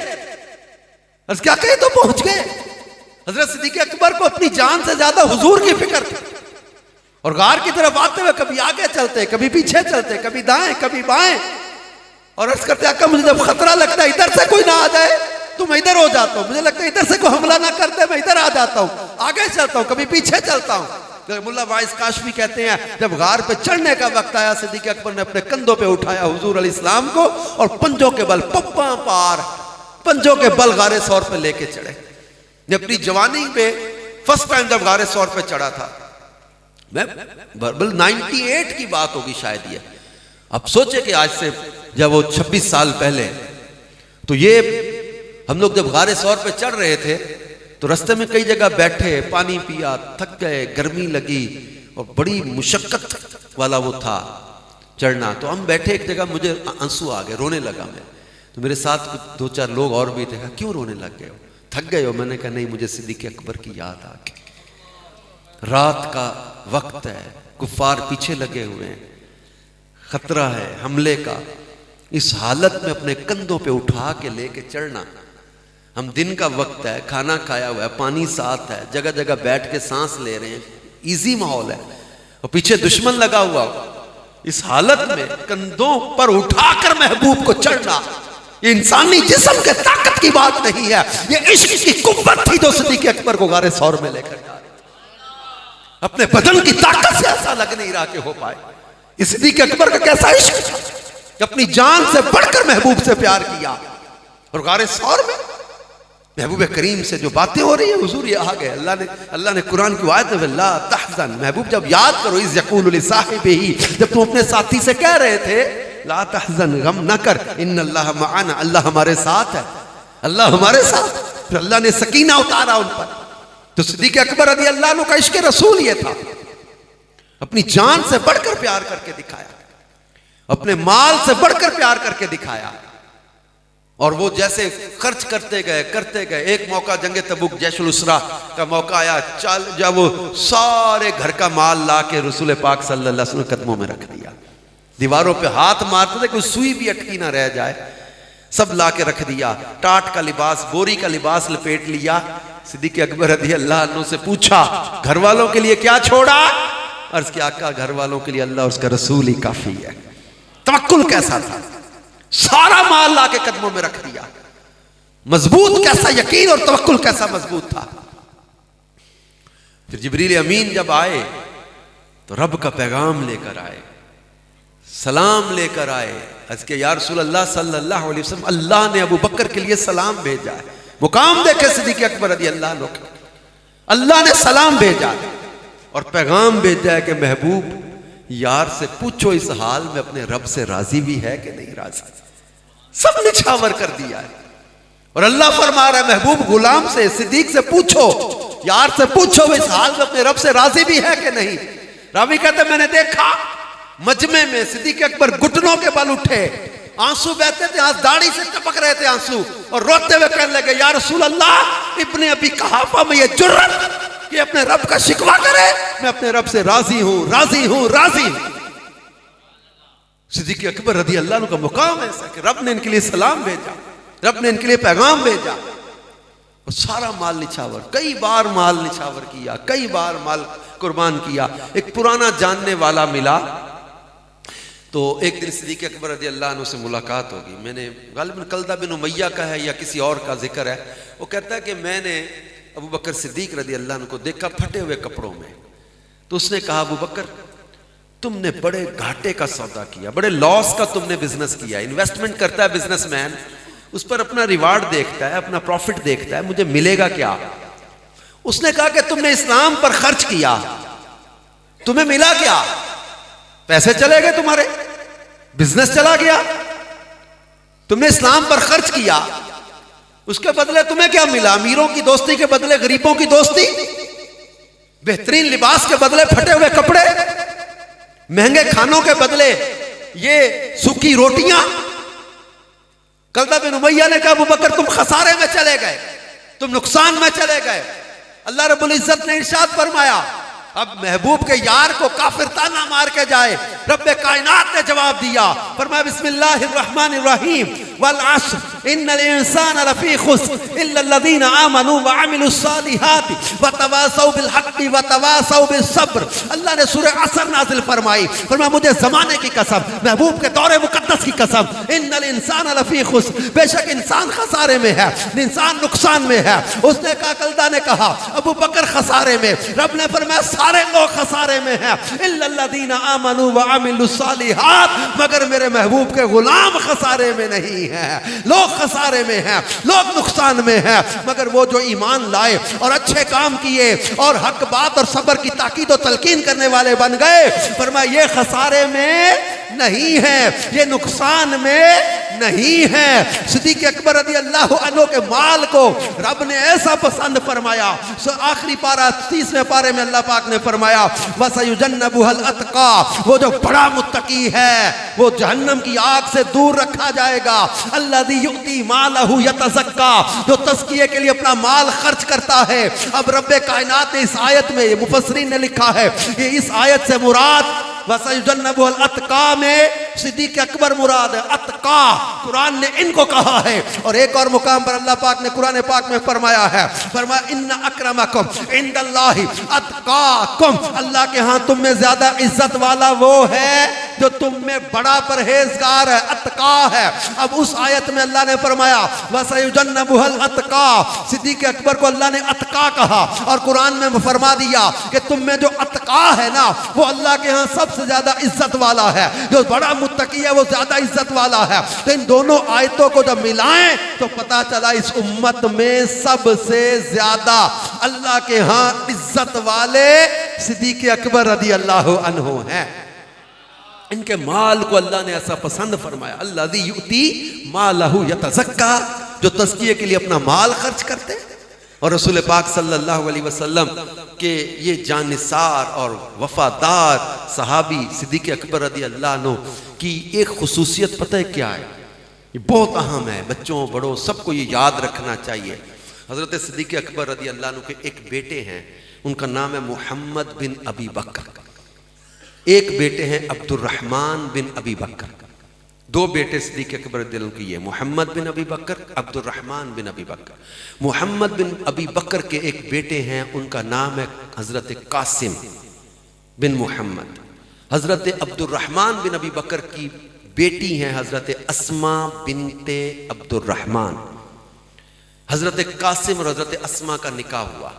عرض کیا کہ تو پہنچ گئے. حضرت صدیق اکبر کو اپنی جان سے زیادہ حضور کی فکر تھی. اور غار کی طرف آتے ہوئے کبھی آگے چلتے, کبھی پیچھے چلتے, کبھی دائیں کبھی بائیں. اور عرض کرتے آقا مجھے جب خطرہ لگتا ہے ادھر سے کوئی نہ آ جائے تو میں ادھر ہو جاتا ہوں, مجھے لگتا ہے ادھر سے کوئی حملہ نہ کرتے میں ادھر آ جاتا ہوں, آگے چلتا ہوں, کبھی پیچھے چلتا ہوں. ملا واعظ کاشفی کہتے ہیں جب غار پہ چڑھنے کا وقت آیا صدیق اکبر نے اپنے کندھوں پہ اٹھایا حضور علیہ السلام کو اور پنجوں کے بل پپا پار پنجوں کے بل غار ثور پہ لے کے چڑھے. نے اپنی جوانی پہ فرسٹ ٹائم جب غار ثور پہ چڑھا تھا, میں بربل 98 کی بات ہوگی شاید یہ. اب سوچے کہ آج سے جب وہ 26 سال پہلے, تو یہ ہم لوگ جب غار ثور پہ چڑھ رہے تھے تو رستے میں کئی جگہ بیٹھے, پانی پیا, تھک گئے, گرمی لگی اور بڑی مشقت والا وہ تھا چڑھنا. تو ہم بیٹھے ایک جگہ, مجھے آنسو آ گئے, رونے لگا میں. تو میرے ساتھ 2-4 لوگ اور بھی تھے, کیوں رونے لگ گئے ہو, تھک گئے ہو؟ میں نے کہا نہیں, مجھے صدیق اکبر کی یاد آ گئی. رات کا وقت ہے, کفار پیچھے لگے ہوئے ہیں, خطرہ ہے حملے کا. اس حالت میں اپنے کندھوں پہ اٹھا کے لے کے چڑھنا. ہم دن کا وقت ہے, کھانا کھایا ہوا ہے, پانی ساتھ ہے, جگہ جگہ بیٹھ کے سانس لے رہے ہیں, ایزی ماحول ہے, اور پیچھے دشمن لگا ہوا. اس حالت میں کندھوں پر اٹھا کر محبوب کو چڑھنا, یہ انسانی جسم کے طاقت کی بات نہیں ہے, یہ عشق کی قوت تھی جو صدیق اکبر کو غار ثور میں لے کر جا رہی تھی. اپنے بدن کی طاقت سے ایسا لگ نہیں رہا کہ ہو پائے. اس صدیق اکبر کا کیسا عشق تھا کہ اپنی جان سے بڑھ کر محبوب سے پیار کیا. اور غار ثور میں محبوب کریم سے جو باتیں ہو رہی ہیں, حضور یہ آ گئے. اللہ نے قرآن کی آیت میں لا تحزن, محبوب جب یاد کرو, اذ یقول لصاحبہ, جب تم اپنے ساتھی سے کہہ رہے تھے لا تحزن, غم نہ کر, ان اللہ معنا, اللہ ہمارے ساتھ ہے, اللہ ہمارے ساتھ. پھر اللہ نے سکینہ اتارا ان پر. تو صدیق اکبر رضی اللہ عنہ کا عشق رسول یہ تھا, اپنی جان سے بڑھ کر پیار کر کے دکھایا, اپنے مال سے بڑھ کر پیار کر کے دکھایا. اور وہ جیسے خرچ کرتے گئے. ایک موقع جنگ تبوک جیش الاسرا کا موقع آیا, جب وہ سارے گھر کا مال لا کے رسول پاک صلی اللہ علیہ وسلم قدموں میں رکھ دیا. دیواروں پہ ہاتھ مارتے تھے کوئی سوئی بھی اٹکی نہ رہ جائے, سب لا کے رکھ دیا. ٹاٹ کا لباس, بوری کا لباس لپیٹ لیا. صدیق اکبر رضی اللہ عنہ سے پوچھا گھر والوں کے لیے کیا چھوڑا؟ عرض کیا آقا گھر والوں کے لیے اللہ اور اس کا رسول ہی کافی ہے. توکل کیسا تھا, سارا مال لا کے قدموں میں رکھ دیا. مضبوط کیسا یقین اور توکل کیسا مضبوط تھا. پھر جبریل امین جب آئے تو رب کا پیغام لے کر آئے, سلام لے کر آئے. عرض کہ یا رسول اللہ صلی اللہ علیہ وسلم, اللہ نے ابو بکر کے لیے سلام بھیجا ہے. مقام دیکھے صدیق اکبر رضی اللہ عنہ کا, اللہ نے سلام بھیجا اور پیغام بھیجا ہے کہ محبوب یار سے پوچھو اس حال میں اپنے رب سے راضی بھی ہے کہ نہیں راضی. سب نچھاور کر دیا ہے. اور اللہ فرما رہا ہے محبوب غلام سے, صدیق سے پوچھو, یار سے پوچھو اس حال میں اپنے رب سے راضی بھی ہے کہ نہیں. راوی کہتے ہیں میں نے دیکھا مجمع میں صدیق اکبر گھٹنوں کے بل اٹھے, آنسو بہتے تھے, داڑھی سے ٹپک رہے تھے آنسو, اور روتے ہوئے کہنے لگے یا رسول اللہ ابن ابی قحافہ میں یہ جرت کہ اپنے رب کا شکوہ کرے, میں اپنے رب سے راضی ہوں راضی ہوں راضی ہوں. صدیق اکبر رضی اللہ عنہ کا مقام ایسا کہ رب نے ان کے لیے سلام بھیجا, رب نے ان کے لیے پیغام بھیجا, اور سارا مال نچھاور, کئی بار مال نچھاور کیا, کئی بار مال قربان کیا. ایک پرانا جاننے والا ملا, تو ایک دن صدیق اکبر رضی اللہ عنہ سے ملاقات ہوگی. میں نے غالباً کلدہ بن امیہ کا ہے یا کسی اور کا ذکر ہے. وہ کہتا ہے کہ میں نے ابو بکر صدیق رضی اللہ عنہ کو دیکھا پھٹے ہوئے کپڑوں میں. تو اس نے کہا ابو بکر تم نے بڑے گھاٹے کا سودا کیا, بڑے لاس کا تم نے بزنس کیا. انویسٹمنٹ کرتا ہے بزنس مین, اس پر اپنا ریوارڈ دیکھتا ہے, اپنا پروفٹ دیکھتا ہے, مجھے ملے گا کیا. اس نے کہا کہ تم نے اسلام پر خرچ کیا, تمہیں ملا کیا؟ پیسے چلے گئے تمہارے, بزنس چلا گیا. تم نے اسلام پر خرچ کیا, اس کے بدلے تمہیں کیا ملا؟ امیروں کی دوستی کے بدلے غریبوں کی دوستی, بہترین لباس کے بدلے پھٹے ہوئے کپڑے, مہنگے کھانوں کے بدلے یہ سوکھی روٹیاں. کلدہ بن امیہ نے کہا ابو بکر تم خسارے میں چلے گئے, تم نقصان میں چلے گئے. اللہ رب العزت نے ارشاد فرمایا, اب محبوب کے یار کو کافر تانا مار کے جائے, رب کائنات نے جواب دیا, فرمایا بسم اللہ الرحمن الرحیم والعصر ان الانسان لفی خسر الا الذین آمنوا وعملوا الصالحات وتواصوا بالحق وتواصوا بالصبر. اللہ نے سورہ عصر نازل فرمائی, فرمایا مجھے زمانے کی قسم, محبوب کے دور مقدس کی قسم, ان الانسان لفی خسر, بے شک انسان خسارے میں ہے, انسان نقصان میں ہے. اس نے کہا, کلدہ نے کہا ابو بکر خسارے میں, رب نے فرمایا سارے لوگ خسارے میں ہیں, الا الذین آمنوا وعملوا الصالحات, مگر میرے محبوب کے غلام خسارے میں نہیں ہیں. لوگ خسارے میں ہیں, لوگ نقصان میں ہیں, مگر وہ جو ایمان لائے اور اچھے کام کیے اور حق بات اور صبر کی تاکید و تلقین کرنے والے بن گئے, فرمایا یہ خسارے میں نہیں ہے, یہ نقصان میں نہیں ہے. صدیق اکبر رضی اللہ عنہ کے مال کو رب نے ایسا پسند فرمایا. آخری پارہ 30ویں پارے میں اللہ پاک نے فرمایا وَسَيُجَنَّبُهَا الْأَتْقَى, وہ جو بڑا متقی ہے وہ جہنم کی آگ سے دور رکھا جائے گا. الَّذِي يُؤْتِي مَالَهُ يَتَزَكَّى, جو تزکیے کے لیے اپنا مال خرچ کرتا ہے. اب رب کائنات نے اس آیت میں, مفسرین نے لکھا ہے کہ اس آیت سے مراد وَسَيُجَنَّبُهَا الْأَتْقَى میں صدیق اکبر مراد ہے. اتقا قرآن نے ان کو کہا ہے. اور ایک اور مقام پر اللہ پاک نے قرآن پاک میں فرمایا ہے, فرمایا ان اکرمکم عند اللہ اتقاکم, اللہ کے ہاں تم میں زیادہ عزت والا وہ ہے جو تم میں بڑا پرہیزگار ہے, اتقا ہے. اب اس آیت میں اللہ نے فرمایا وَسَيُجَنَّبُهَا الْأَتْقَى, صدیق اکبر کو اللہ نے اتقا کہا, اور قرآن میں فرما دیا کہ تم میں جو اتقا ہے نا وہ اللہ کے ہاں سب سے زیادہ عزت والا ہے, جو بڑا متقی ہے وہ زیادہ عزت والا ہے. تو ان دونوں آیتوں کو جب ملائیں تو پتا چلا اس امت میں سب سے زیادہ اللہ کے ہاں عزت والے صدیق اکبر رضی اللہ عنہ ہیں. ان کے مال کو اللہ نے ایسا پسند فرمایا, الذی یؤتی مالہ یتزکا, جو تزکیے کے لیے اپنا مال خرچ کرتے. اور رسول پاک صلی اللہ علیہ وسلم کے یہ جانثار اور وفادار صحابی صدیق اکبر رضی اللہ عنہ کی ایک خصوصیت پتہ ہے کیا ہے؟ یہ بہت اہم ہے, بچوں بڑوں سب کو یہ یاد رکھنا چاہیے. حضرت صدیق اکبر رضی اللہ عنہ کے ایک بیٹے ہیں, ان کا نام ہے محمد بن ابی بکر. ایک بیٹے ہیں عبد الرحمن بن ابی بکر. دو بیٹے صدیق اکبر رضی اللہ عنہ کی, محمد بن ابی بکر, عبد الرحمن بن ابی بکر. محمد بن ابی بکر کے ایک بیٹے ہیں, ان کا نام ہے حضرت قاسم بن محمد. حضرت عبد الرحمن بن ابی بکر کی بیٹی ہیں حضرت اسما بنت عبد الرحمن. حضرت قاسم اور حضرت اسما کا نکاح ہوا.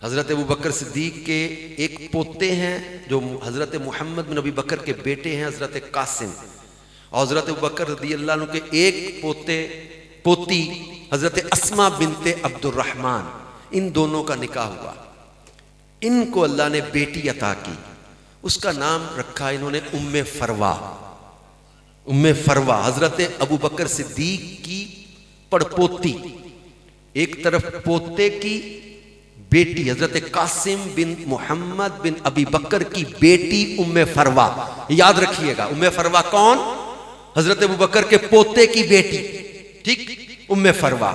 حضرت ابو بکر صدیق کے ایک پوتے ہیں جو حضرت محمد بن ابی بکر کے بیٹے ہیں حضرت قاسم, اور حضرت ابو بکر رضی اللہ عنہ کے ایک پوتی حضرت اسما بنت عبد الرحمن. ان دونوں کا نکاح ہوا. ان کو اللہ نے بیٹی عطا کی. اس کا نام رکھا انہوں نے ام فروا. ام فروا حضرت ابو بکر صدیق کی پڑپوتی، ایک طرف پوتے کی بیٹی حضرت قاسم بن محمد بن ابی بکر کی بیٹی ام فروا. یاد رکھیے گا ام فروا کون؟ حضرت ابو بکر کے پوتے کی بیٹی، ٹھیک، ام فروا.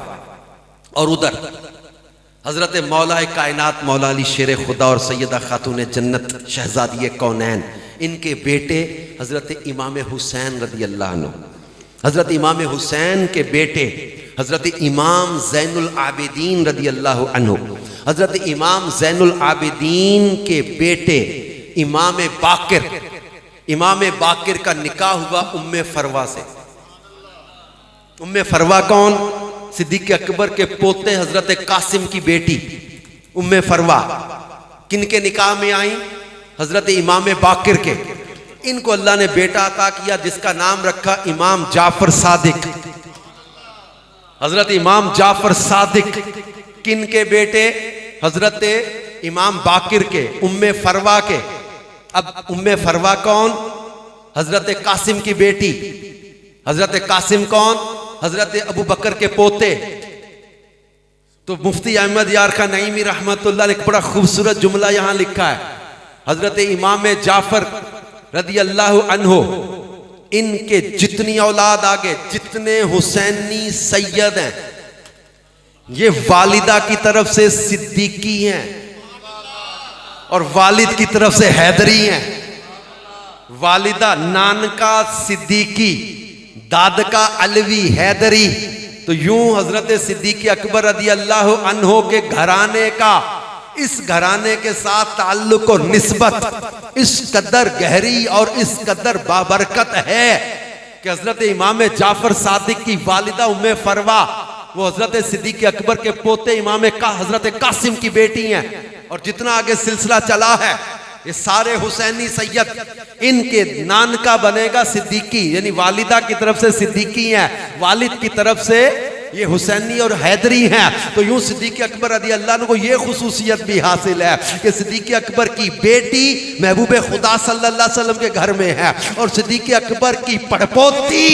اور ادھر حضرت مولا کائنات مولا علی شیر خدا اور سیدہ خاتون جنت شہزادی کونین، ان کے بیٹے حضرت امام حسین رضی اللہ عنہ. حضرت امام حسین کے بیٹے حضرت امام زین العابدین رضی اللہ عنہ. حضرت امام زین العابدین کے بیٹے امام باقر، امام باقر کا نکاح ہوا ام فروا سے. ام فروا کون؟ صدیق اکبر کے پوتے حضرت قاسم کی بیٹی ام فروا. کن کے نکاح میں آئیں؟ حضرت امام باقر کے. ان کو اللہ نے بیٹا عطا کیا جس کا نام رکھا امام جعفر صادق. حضرت امام جعفر صادق کن کے بیٹے؟ حضرت امام باقر کے، ام فروا کے. اب ام فروا کون؟ حضرت قاسم کی بیٹی. حضرت قاسم کون؟ حضرت ابو بکر کے پوتے. تو مفتی احمد یار خان نعیمی رحمت اللہ نے ایک بڑا خوبصورت جملہ یہاں لکھا ہے. حضرت امام جعفر رضی اللہ عنہ، ان کے جتنی اولاد آگے، جتنے حسینی سید ہیں، یہ والدہ کی طرف سے صدیقی ہیں اور والد کی طرف سے حیدری ہیں. والدہ نانکا صدیقی، دادکا علوی حیدری. تو یوں حضرت صدیق اکبر رضی اللہ عنہ کے گھرانے کا اس گھرانے کے ساتھ تعلق اور نسبت اس قدر گہری اور اس قدر بابرکت ہے کہ حضرت امام جعفر صادق کی والدہ ام فروا وہ حضرت صدیق اکبر کے پوتے امام کا حضرت قاسم کی بیٹی ہیں. اور جتنا آگے سلسلہ چلا ہے یہ سارے حسینی سید، ان کے نانکا بنے گا صدیقی، یعنی والدہ کی طرف سے صدیقی ہیں، والد کی طرف سے یہ حسینی اور حیدری ہیں. تو یوں صدیق اکبر رضی اللہ عنہ کو یہ خصوصیت بھی حاصل ہے کہ صدیق اکبر کی بیٹی محبوب خدا صلی اللہ علیہ وسلم کے گھر میں ہے اور صدیق اکبر کی پڑپوتی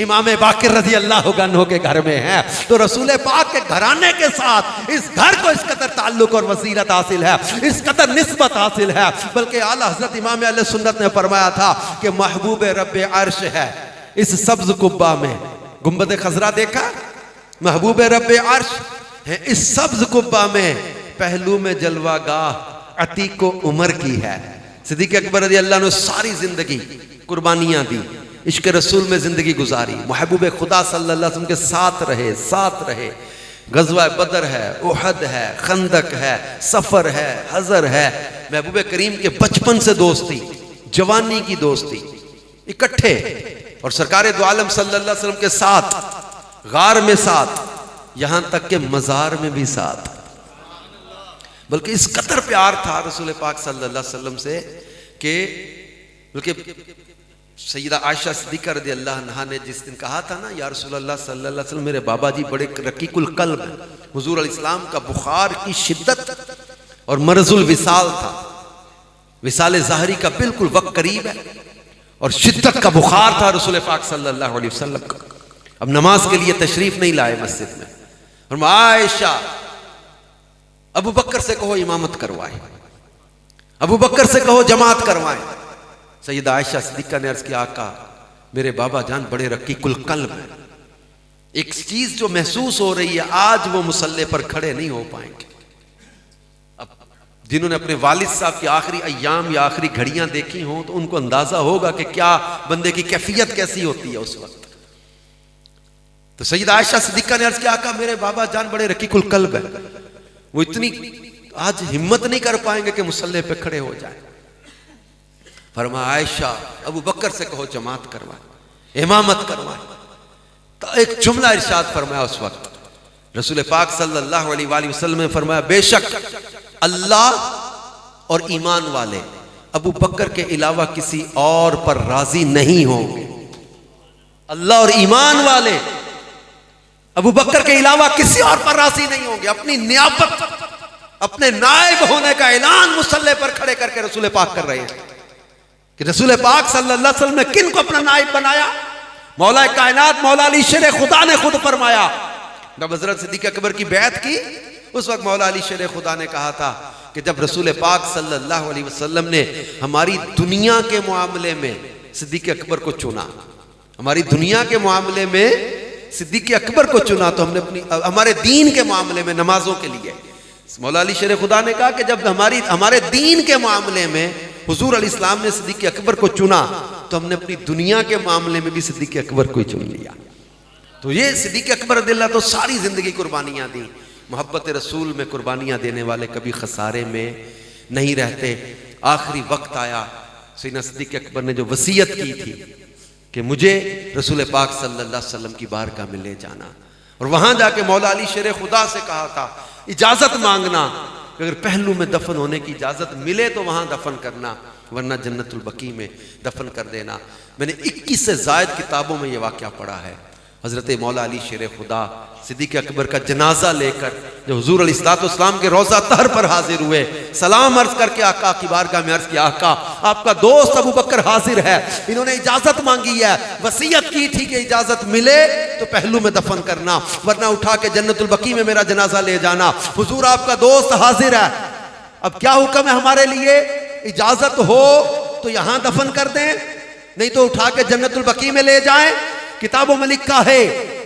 امام باقر رضی اللہ عنہ کے گھر میں ہے. تو رسول پاک کے گھرانے کے ساتھ اس گھر کو اس قدر تعلق اور وسیلت حاصل ہے، اس قدر نسبت حاصل ہے. بلکہ اعلیٰ حضرت امام اہل سنت نے فرمایا تھا کہ محبوب رب عرش ہے اس سبز قبہ میں. گنبد خضرا دیکھا؟ محبوب رب عرش ہے اس سبز قبہ میں، پہلو میں جلوہ گاہ عتیق و عمر کی ہے. صدیق اکبر رضی اللہ عنہ ساری زندگی قربانیاں دی، عشق رسول میں زندگی گزاری، محبوب خدا صلی اللہ علیہ وسلم کے ساتھ رہے. غزوہ بدر ہے، احد ہے، خندق ہے، سفر ہے، حضر ہے. محبوب کریم کے بچپن سے دوستی، جوانی کی دوستی، اکٹھے. اور سرکار دو عالم صلی اللہ علیہ وسلم کے ساتھ، غار میں ساتھ، یہاں تک کہ مزار میں بھی ساتھ. بلکہ اس قدر پیار تھا رسول پاک صلی اللہ علیہ وسلم سے کہ بلکہ سیدہ عائشہ صدیقہ رضی اللہ عنہا نے جس دن کہا تھا نا یا رسول اللہ صلی اللہ علیہ وسلم میرے بابا جی بڑے رقیق القلب ہیں، حضور علیہ السلام کا بخار کی شدت اور مرض الوصال تھا، وصال ظاہری کا بالکل وقت قریب ہے اور شدت کا بخار تھا رسول پاک صلی اللہ علیہ وسلم کا. اب نماز کے لیے تشریف نہیں لائے مسجد میں، اور عائشہ ابو بکر سے کہو امامت کروائے، ابو بکر سے کہو جماعت کروائیں. سیدہ عائشہ صدیقہ نے عرض کیا آقا میرے بابا جان بڑے رقیق القلب ہیں، ایک چیز جو محسوس ہو رہی ہے آج وہ مصلی پر کھڑے نہیں ہو پائیں گے. اب جنہوں نے اپنے والد صاحب کی آخری ایام یا آخری گھڑیاں دیکھی ہوں تو ان کو اندازہ ہوگا کہ کیا بندے کی کیفیت کیسی ہوتی ہے اس وقت. تو سیدہ عائشہ صدیقہ نے عرض کیا آقا میرے بابا جان بڑے رقیق القلب ہیں، وہ اتنی آج ہمت نہیں کر پائیں گے کہ مصلی پہ کھڑے ہو جائیں. فرمایا عائشہ ابو بکر سے کہو جماعت کروائیں، امامت کروائیں. تو ایک جملہ ارشاد فرمایا اس وقت رسول پاک صلی اللہ علیہ وآلہ وسلم نے فرمایا بے شک اللہ اور ایمان والے ابو بکر کے علاوہ کسی اور پر راضی نہیں ہوں گے. اللہ اور ایمان والے ابو بکر کے علاوہ کسی اور پر راضی نہیں ہوں گے. اپنی نیابت، اپنے نائب ہونے کا اعلان مصلی پر کھڑے کر کے رسول پاک کر رہے ہیں. کہ رسول پاک صلی اللہ علیہ وسلم نے کن کو اپنا نائب بنایا؟ مولا کائنات مولا علی شیر خدا نے خود فرمایا. جب حضرت صدیق اکبر کی بیعت کی اس وقت مولا علی شیر خدا نے کہا تھا کہ جب رسول پاک صلی اللہ علیہ وسلم نے ہماری دنیا کے معاملے میں صدیق اکبر کو چنا، ہماری دنیا کے معاملے میں صدیق اکبر کو چنا، تو ہم نے ہمارے دین کے معاملے میں نمازوں کے لیے مولا علی شیر خدا نے کہا کہ جب ہمارے دین کے معاملے میں حضور علیہ السلام نے صدیق اکبر کو چنا تو ہم نے اپنی دنیا کے معاملے میں بھی صدیق اکبر کو ہی چن لیا. تو یہ صدیق اکبر رضی اللہ تو ساری زندگی قربانیاں دی. محبت رسول میں قربانیاں دینے والے کبھی خسارے میں نہیں رہتے. آخری وقت آیا، سیدنا صدیق اکبر نے جو وصیت کی تھی کہ مجھے رسول پاک صلی اللہ علیہ وسلم کی بارگاہ میں لے جانا، اور وہاں جا کے مولا علی شیر خدا سے کہا تھا اجازت مانگنا کہ اگر پہلو میں دفن ہونے کی اجازت ملے تو وہاں دفن کرنا، ورنہ جنت البقیع میں دفن کر دینا. میں نے 21 سے زائد کتابوں میں یہ واقعہ پڑھا ہے. حضرت مولا علی شیر خدا صدیق اکبر کا جنازہ لے کر جو حضور علیہ السلام کے روضہ طہر پر حاضر ہوئے، سلام عرض کر کے آقا کی بارگاہ میں عرض کیا آقا آپ کا دوست ابو بکر حاضر ہے، انہوں نے اجازت مانگی ہے، وصیت کی تھی کہ اجازت ملے تو پہلو میں دفن کرنا، ورنہ اٹھا کے جنت البقیع میں میرا جنازہ لے جانا. حضور آپ کا دوست حاضر ہے، اب کیا حکم ہے ہمارے لیے؟ اجازت ہو تو یہاں دفن کر دیں، نہیں تو اٹھا کے جنت البقیع میں لے جائیں. کتابوں میں لکھا ہے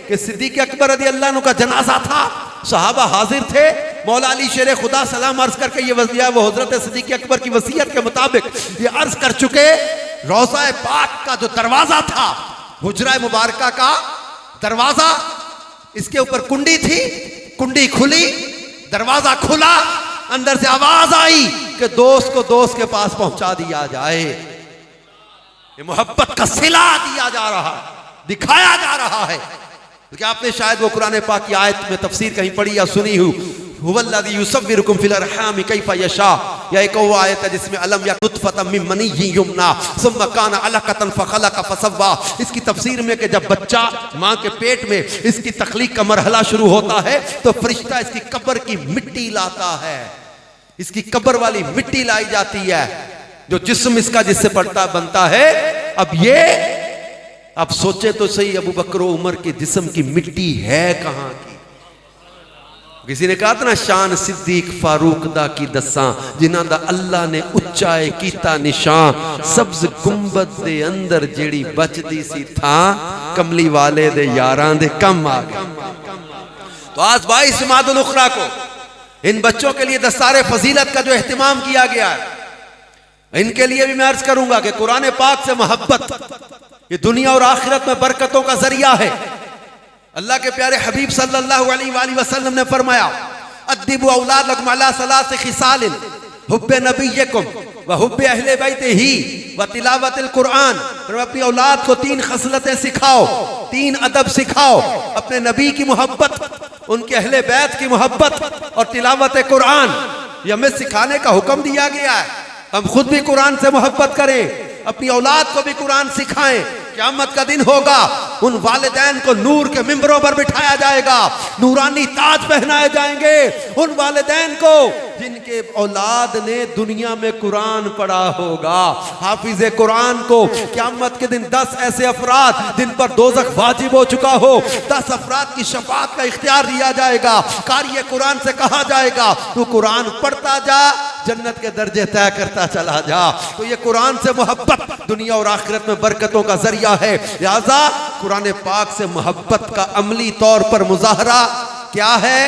کہ صدیق اکبر رضی اللہ عنہ کا جنازہ تھا، صحابہ حاضر تھے، مولا علی شیر خدا سلام عرض کر کے یہ وصیت وہ حضرت صدیق اکبر کی وصیت کے مطابق یہ عرض کر چکے، روضہ پاک کا جو دروازہ تھا، حجرہ مبارکہ کا دروازہ، اس کے اوپر کنڈی تھی، کنڈی کھلی، دروازہ کھلا، اندر سے آواز آئی کہ دوست کو دوست کے پاس پہنچا دیا جائے. یہ محبت کا صلہ دیا جا رہا ہے، دکھایا جا رہا ہے. کہ آپ نے شاید وہ قرآن پاک کی آیت میں تفسیر کہیں پڑھی یا سنی ہو، هو الذی یصورکم فی الارحام کیف یشاء، یا ایک وہ آیت ہے جس میں علم یا نطفۃ من منی یمنی ثم کان علقۃ فخلق فسوی. اس کی تفسیر میں کہ جب بچہ ماں کے پیٹ میں اس کی تخلیق کا مرحلہ شروع ہوتا ہے تو فرشتہ اس کی قبر کی مٹی لاتا ہے، اس کی قبر والی مٹی لائی جاتی ہے، جو جسم اس کا جس سے پڑتا بنتا ہے. اب سوچے تو صحیح ابو بکر و عمر کے جسم کی مٹی ہے کہاں کی؟ کسی نے کہا تھا نا شان صدیق فاروق دا کی دساں جنہاں دا اللہ نے اچائے کیتا نشان، سبز گنبد دے اندر جیڑی بچدی سی تھا کملی والے دے یاران دے کم آ گئے. تو آج 22 جمادی الاخری کو ان بچوں کے لیے دستار فضیلت کا جو اہتمام کیا گیا ہے، ان کے لیے بھی میں عرض کروں گا کہ قرآن پاک سے محبت یہ دنیا اور آخرت میں برکتوں کا ذریعہ ہے. اللہ کے پیارے حبیب صلی اللہ علیہ وآلہ وسلم نے فرمایا ادبوا اولادکم علی ثلاث خصال حب نبیکم وحب اہل بیتہ وتلاوت القرآن. اپنی اولاد کو 3 خصلتیں سکھاؤ، 3 ادب سکھاؤ، اپنے نبی کی محبت، ان کے اہل بیت کی محبت اور تلاوت قرآن. یہ ہمیں سکھانے کا حکم دیا گیا ہے. ہم خود بھی قرآن سے محبت کریں، اپنی اولاد کو بھی قرآن سکھائیں. قیامت کا دن ہوگا، ان والدین کو نور کے ممبروں پر بٹھایا جائے گا، نورانی تاج پہنائے جائیں گے. ان والدین کو جن کے اولاد نے دنیا میں قرآن پڑھا ہوگا، حافظ قرآن کو قیامت کے دن 10 ایسے افراد جن پر دوزخ واجب ہو چکا ہو، 10 افراد کی شفاعت کا اختیار دیا جائے گا. قاری قرآن سے کہا جائے گا تو قرآن پڑھتا جا، جنت کے درجے طے کرتا چلا جا. تو یہ قرآن سے محبت دنیا اور آخرت میں برکتوں کا ذریعہ ہے. لہذا قرآن پاک سے محبت کا عملی طور پر مظاہرہ کیا ہے؟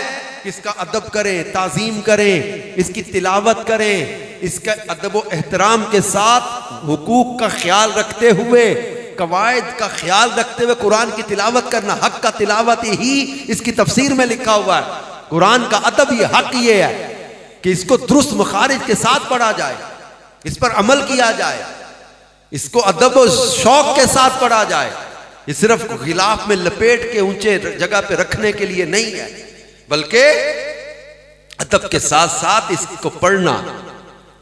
اس کا ادب کریں، تعظیم کریں، اس کی تلاوت کریں، اس کا ادب و احترام کے ساتھ حقوق کا خیال رکھتے ہوئے، قواعد کا خیال رکھتے ہوئے قرآن کی تلاوت کرنا. حق کا تلاوت ہی اس کی تفسیر میں لکھا ہوا ہے. قرآن کا ادب یہ حق یہ ہے کہ اس کو درست مخارج کے ساتھ پڑھا جائے، اس پر عمل کیا جائے، اس کو ادب و شوق کے ساتھ پڑھا جائے. یہ صرف غلاف میں لپیٹ کے اونچے جگہ پہ رکھنے کے لیے نہیں ہے، بلکہ ادب کے ساتھ ساتھ اس کو پڑھنا.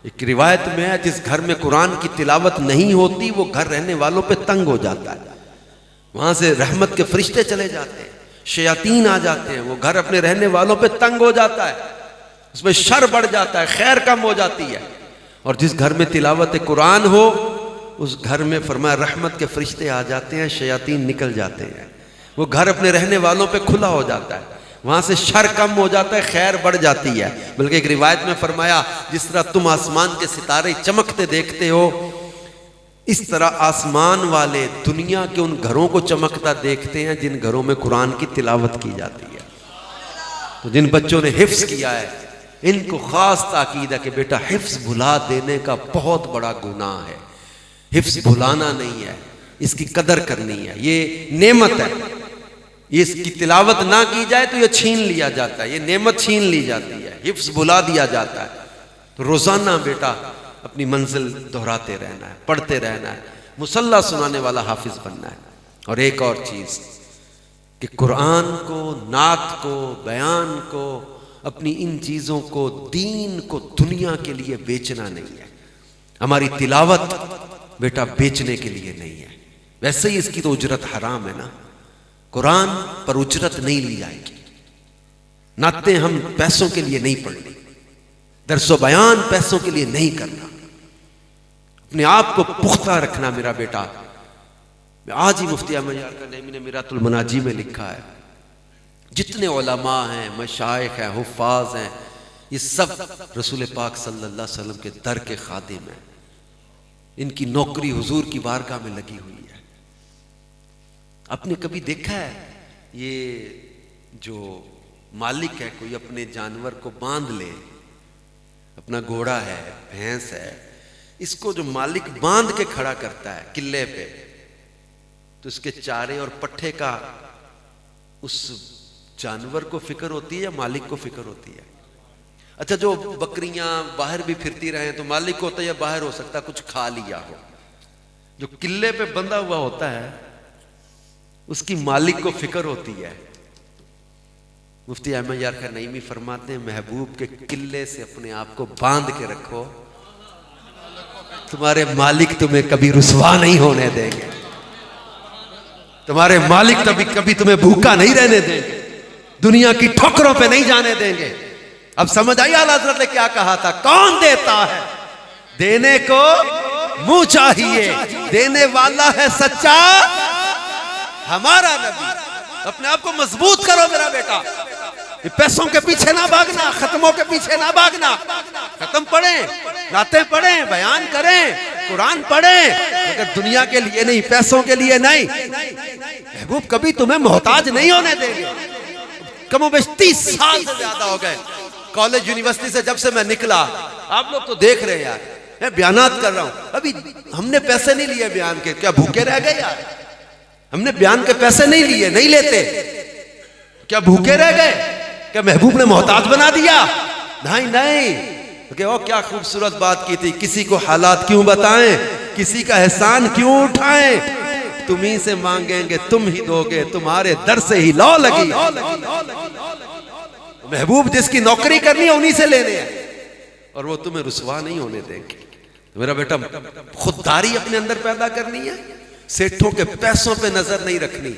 ایک روایت میں ہے جس گھر میں قرآن کی تلاوت نہیں ہوتی وہ گھر رہنے والوں پہ تنگ ہو جاتا ہے، وہاں سے رحمت کے فرشتے چلے جاتے ہیں، شیاطین آ جاتے ہیں، وہ گھر اپنے رہنے والوں پہ تنگ ہو جاتا ہے، اس میں شر بڑھ جاتا ہے، خیر کم ہو جاتی ہے. اور جس گھر میں تلاوت قرآن ہو اس گھر میں فرمایا رحمت کے فرشتے آ جاتے ہیں، شیاطین نکل جاتے ہیں، وہ گھر اپنے رہنے والوں پہ کھلا ہو جاتا ہے، وہاں سے شر کم ہو جاتا ہے، خیر بڑھ جاتی ہے۔ بلکہ ایک روایت میں فرمایا جس طرح تم آسمان کے ستارے چمکتے دیکھتے ہو، اس طرح آسمان والے دنیا کے ان گھروں کو چمکتا دیکھتے ہیں جن گھروں میں قرآن کی تلاوت کی جاتی ہے۔ تو جن بچوں نے حفظ کیا ہے ان کو خاص تاکید ہے کہ بیٹا حفظ بھلا دینے کا بہت بڑا گناہ ہے، حفظ بھلانا نہیں ہے، اس کی قدر کرنی ہے، یہ نعمت ہے، یہ اس کی تلاوت نہ کی جائے تو یہ چھین لیا جاتا ہے، یہ نعمت چھین لی جاتی ہے، حفظ بھلا دیا جاتا ہے۔ تو روزانہ بیٹا اپنی منزل دہراتے رہنا ہے، پڑھتے رہنا ہے، مصلی سنانے والا حافظ بننا ہے۔ اور ایک اور چیز کہ قرآن کو، نعت کو، بیان کو، اپنی ان چیزوں کو، دین کو دنیا کے لیے بیچنا نہیں ہے۔ ہماری تلاوت بیٹا بیچنے کے لیے نہیں ہے، ویسے ہی اس کی تو اجرت حرام ہے نا، قرآن پر اجرت نہیں لی جائے گی، نعتیں ہم پیسوں کے لیے نہیں پڑھنی، درس و بیان پیسوں کے لیے نہیں کرنا، اپنے آپ کو پختہ رکھنا میرا بیٹا۔ آج ہی مفتی احمد یار کا نعیمی نے میرات المناجی میں لکھا ہے، جتنے علماء ہیں، مشائخ ہیں، حفاظ ہیں، یہ سب رسول پاک صلی اللہ علیہ وسلم کے در کے خادم ہیں، ان کی نوکری حضور کی بارگاہ میں لگی ہوئی ہے۔ آپ نے کبھی دیکھا ہے یہ جو مالک ہے کوئی اپنے جانور کو باندھ لے، اپنا گھوڑا ہے، بھینس ہے، اس کو جو مالک باندھ کے کھڑا کرتا ہے قلعے پہ، تو اس کے چارے اور پٹھے کا اس جانور کو فکر ہوتی ہے یا مالک کو فکر ہوتی ہے؟ اچھا جو بکریاں باہر بھی پھرتی رہیں تو مالک ہوتا ہے یا باہر ہو سکتا ہے کچھ کھا لیا ہو، جو قلعے پہ بندھا ہوا ہوتا ہے اس کی مالک کو فکر ہوتی ہے۔ مفتی احمد یار کا نعیمی فرماتے ہیں محبوب کے قلعے سے اپنے آپ کو باندھ کے رکھو، تمہارے مالک تمہیں کبھی رسوا نہیں ہونے دیں گے، تمہارے مالک کبھی تمہیں بھوکا نہیں رہنے دیں گے، دنیا کی ٹھوکروں پہ نہیں جانے دیں گے۔ اب سمجھ آئی اعلیٰ حضرت نے کیا کہا تھا؟ کون دیتا ہے؟ دینے کو منہ چاہیے، دینے والا ہے سچا ہمارا نبی۔ اپنے آپ کو مضبوط کرو میرا بیٹا، یہ پیسوں کے پیچھے نہ بھاگنا، ختموں کے پیچھے نہ بھاگنا، ختم پڑھیں، نعتیں پڑھیں، بیان کریں، قرآن پڑھیں، مگر دنیا کے لیے نہیں، پیسوں کے لیے نہیں۔ محبوب کبھی تمہیں محتاج نہیں ہونے دیں گے۔ کم و بیش 30 سال سے زیادہ ہو گئے کالج یونیورسٹی سے جب سے میں نکلا، آپ لوگ تو دیکھ رہے ہیں یار، میں بیانات کر رہا ہوں، ابھی ہم نے پیسے نہیں لیے بیان کے، کیا بھوکے رہ گئے یار؟ ہم نے بیان کے پیسے نہیں لیے، نہیں لیتے، کیا بھوکے رہ گئے؟ کیا محبوب نے محتاج بنا دیا؟ نہیں، کہ وہ کیا خوبصورت بات کی تھی، کسی کو حالات کیوں بتائیں، کسی کا احسان کیوں اٹھائیں، تمہیں سے مانگیں گے تم ہی دو گے، تمہارے در سے ہی لو لگی۔ محبوب جس کی نوکری کرنی ہے انہی سے لینے ہیں، اور وہ تمہیں رسوا نہیں ہونے دیں گے۔ میرا بیٹا خودداری اپنے اندر پیدا کرنی ہے، سیٹھوں کے پیسوں پہ نظر نہیں رکھنی،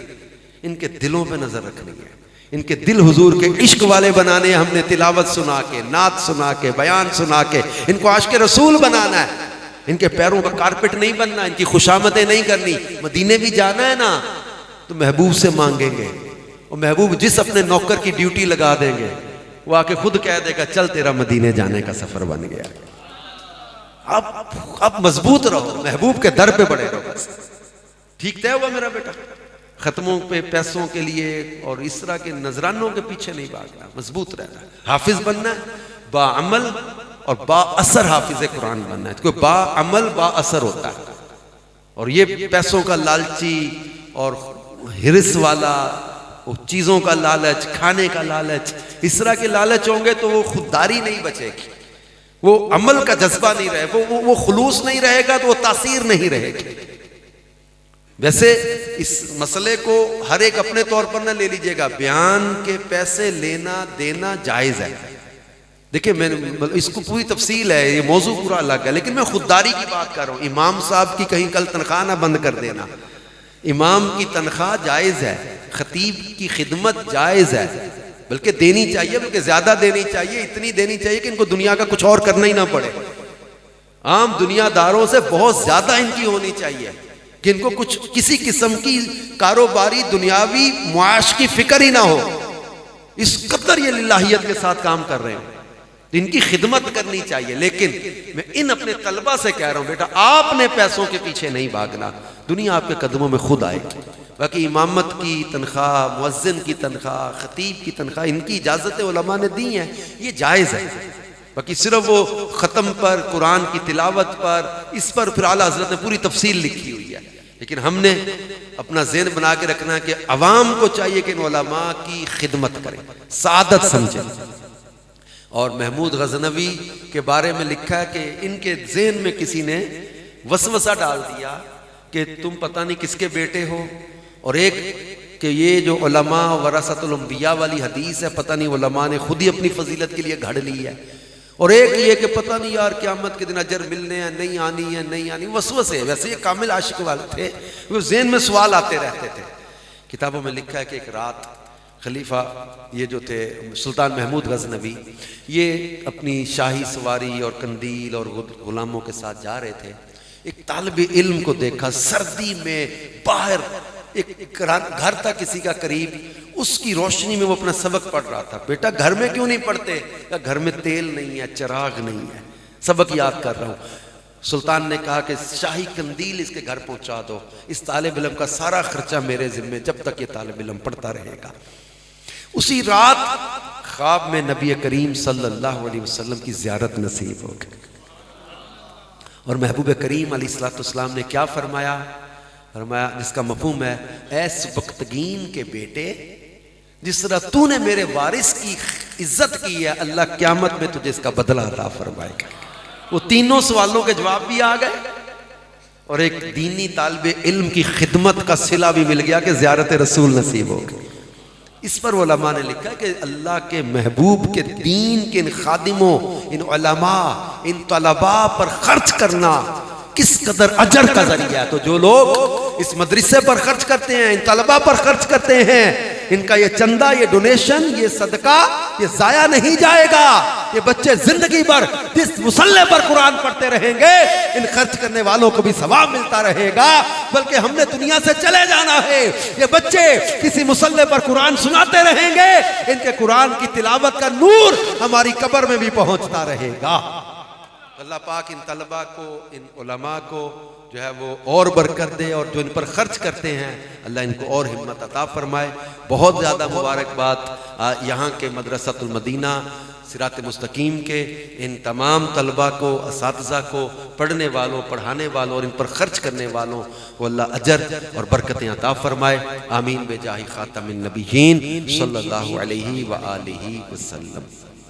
ان کے دلوں پہ نظر رکھنی ہے، ان کے دل حضور کے عشق والے بنانے، ہم نے تلاوت سنا کے، نعت سنا کے، بیان سنا کے ان کو عاشق رسول بنانا ہے، ان کے پیروں کا کارپٹ نہیں بننا، ان کی خوشامدیں نہیں کرنی۔ مدینے بھی جانا ہے نا تو محبوب سے مانگیں گے، اور محبوب جس اپنے نوکر کی ڈیوٹی لگا دیں گے وہ آ کے خود کہہ دے گا چل تیرا مدینے جانے کا سفر بن گیا۔ اب مضبوط رہو، محبوب کے در پہ بڑے رہو، بس ٹھیک طے ہوا میرا بیٹا؟ ختموں پہ، پیسوں کے لیے اور اس طرح کے نذرانوں کے پیچھے نہیں بھاگنا، مضبوط رہنا، حافظ بننا ہے، با عمل اور با اثر حافظ قرآن بننا ہے۔ کیونکہ با عمل با اثر ہوتا ہے، اور یہ پیسوں کا لالچی اور ہرس والا، وہ چیزوں کا لالچ، کھانے کا لالچ، اس طرح کے لالچ ہوں گے تو وہ خودداری نہیں بچے گی، وہ عمل کا جذبہ نہیں رہے، وہ خلوص نہیں رہے گا تو وہ تاثیر نہیں رہے گی۔ ویسے اس مسئلے کو ہر ایک اپنے طور پر نہ لے لیجئے گا، بیان کے پیسے لینا دینا جائز ہے۔ دیکھیں میں اس کو پوری تفصیل ہے، یہ موضوع پورا الگ ہے، لیکن میں خودداری کی بات کر رہا ہوں۔ امام صاحب کی کہیں کل تنخواہ نہ بند کر دینا، امام کی تنخواہ جائز ہے، خطیب کی خدمت جائز ہے، بلکہ دینی چاہیے، بلکہ زیادہ دینی چاہیے، اتنی دینی چاہیے کہ ان کو دنیا کا کچھ اور کرنا ہی نہ پڑے۔ عام دنیا داروں سے بہت زیادہ ان کی ہونی چاہیے کہ ان کو کچھ کسی قسم کی کاروباری دنیاوی معاش کی فکر ہی نہ ہو. اس قدر یہ للہیت کے ساتھ کام کر رہے ہیں. ان کی خدمت کرنی چاہیے. لیکن میں ان اپنے طلبہ سے کہہ رہا ہوں بیٹا آپ نے پیسوں کے پیچھے نہیں بھاگنا, دنیا آپ کے قدموں میں خود آئے گی. باقی امامت کی تنخواہ, مؤذن کی تنخواہ, خطیب کی تنخواہ, ان کی اجازتیں علماء نے دی ہیں, یہ جائز ہے. باقی صرف وہ ختم پر, قرآن کی تلاوت پر, اس پر پھر اعلیٰ حضرت نے پوری تفصیل لکھی ہوئی ہے. لیکن ہم نے اپنا ذہن بنا کے رکھنا ہے کہ عوام کو چاہیے کہ ان علماء کی خدمت کریں, سعادت سمجھیں. اور محمود غزنوی کے بارے میں لکھا ہے کہ ان کے ذہن میں کسی نے وسوسہ ڈال دیا کہ تم پتہ نہیں کس کے بیٹے ہو, اور ایک کہ یہ جو علماء ورثۃ الانبیاء والی حدیث ہے پتہ نہیں علماء نے خود ہی اپنی فضیلت کے لیے گھڑ لی ہے, اور ایک یہ کہ پتہ نہیں یار قیامت کے دن اجر ملنے ہیں, نہیں آنی ہے, نہیں آنی. وسوسے. ویسے یہ کامل عاشق والے تھے, وہ ذہن میں سوال آتے رہتے تھے. کتابوں میں لکھا ہے کہ ایک رات خلیفہ یہ جو تھے سلطان محمود غزنوی, یہ اپنی شاہی سواری اور قندیل اور غلاموں کے ساتھ جا رہے تھے. ایک طالب علم کو دیکھا سردی میں باہر ایک گھر تھا کسی کا قریب, اس کی روشنی میں وہ اپنا سبق پڑھ رہا تھا. بیٹا گھر میں کیوں نہیں پڑھتے؟ گھر میں تیل نہیں ہے, چراغ نہیں ہے, سبق یاد کر رہا ہوں. سلطان نے کہا کہ شاہی قندیل اس کے گھر پہنچا دو, اس طالب علم کا سارا خرچہ میرے ذمے جب تک یہ طالب علم پڑھتا رہے گا. اسی رات خواب میں نبی کریم صلی اللہ علیہ وسلم کی زیارت نصیب ہو گئی, اور محبوب کریم علیہ الصلوۃ والسلام نے کیا فرمایا؟ فرمایا جس کا مفہوم ہے اے سبکتگین کے بیٹے, جس طرح تو نے میرے وارث کی عزت کی ہے اللہ قیامت میں تجھے اس کا بدلہ عطا فرمائے گا. وہ تینوں سوالوں کے جواب بھی آ گئے, اور ایک دینی طالب علم کی خدمت کا صلہ بھی مل گیا کہ زیارت رسول نصیب ہو گئی. اس پر علماء نے لکھا کہ اللہ کے محبوب کے دین کے ان خادموں, ان علماء, ان طلباء پر خرچ کرنا کس قدر اجر کا ذریعہ ہے. تو جو لوگ اس مدرسے پر خرچ کرتے ہیں, ان طلباء پر خرچ کرتے ہیں, ان کا یہ چندہ, یہ ڈونیشن, یہ صدقہ, یہ ضائع نہیں جائے گا. یہ بچے زندگی بھر جس مصلے پر قرآن پڑھتے رہیں گے ان خرچ کرنے والوں کو بھی ثواب ملتا رہے گا. بلکہ ہم نے دنیا سے چلے جانا ہے, یہ بچے کسی مصلے پر قرآن سناتے رہیں گے, ان کے قرآن کی تلاوت کا نور ہماری قبر میں بھی پہنچتا رہے گا. اللہ پاک ان طلباء کو, ان علماء کو جو ہے وہ اور برکت دے, اور جو ان پر خرچ کرتے ہیں اللہ ان کو اور ہمت عطا فرمائے. بہت زیادہ مبارکباد یہاں کے مدرسۃ المدینہ صراط مستقیم کے ان تمام طلباء کو, اساتذہ کو, پڑھنے والوں, پڑھانے والوں اور ان پر خرچ کرنے والوں کو اللہ اجر اور برکتیں عطا فرمائے. آمین بجاہ خاتم النبیین صلی اللہ علیہ وآلہ وسلم.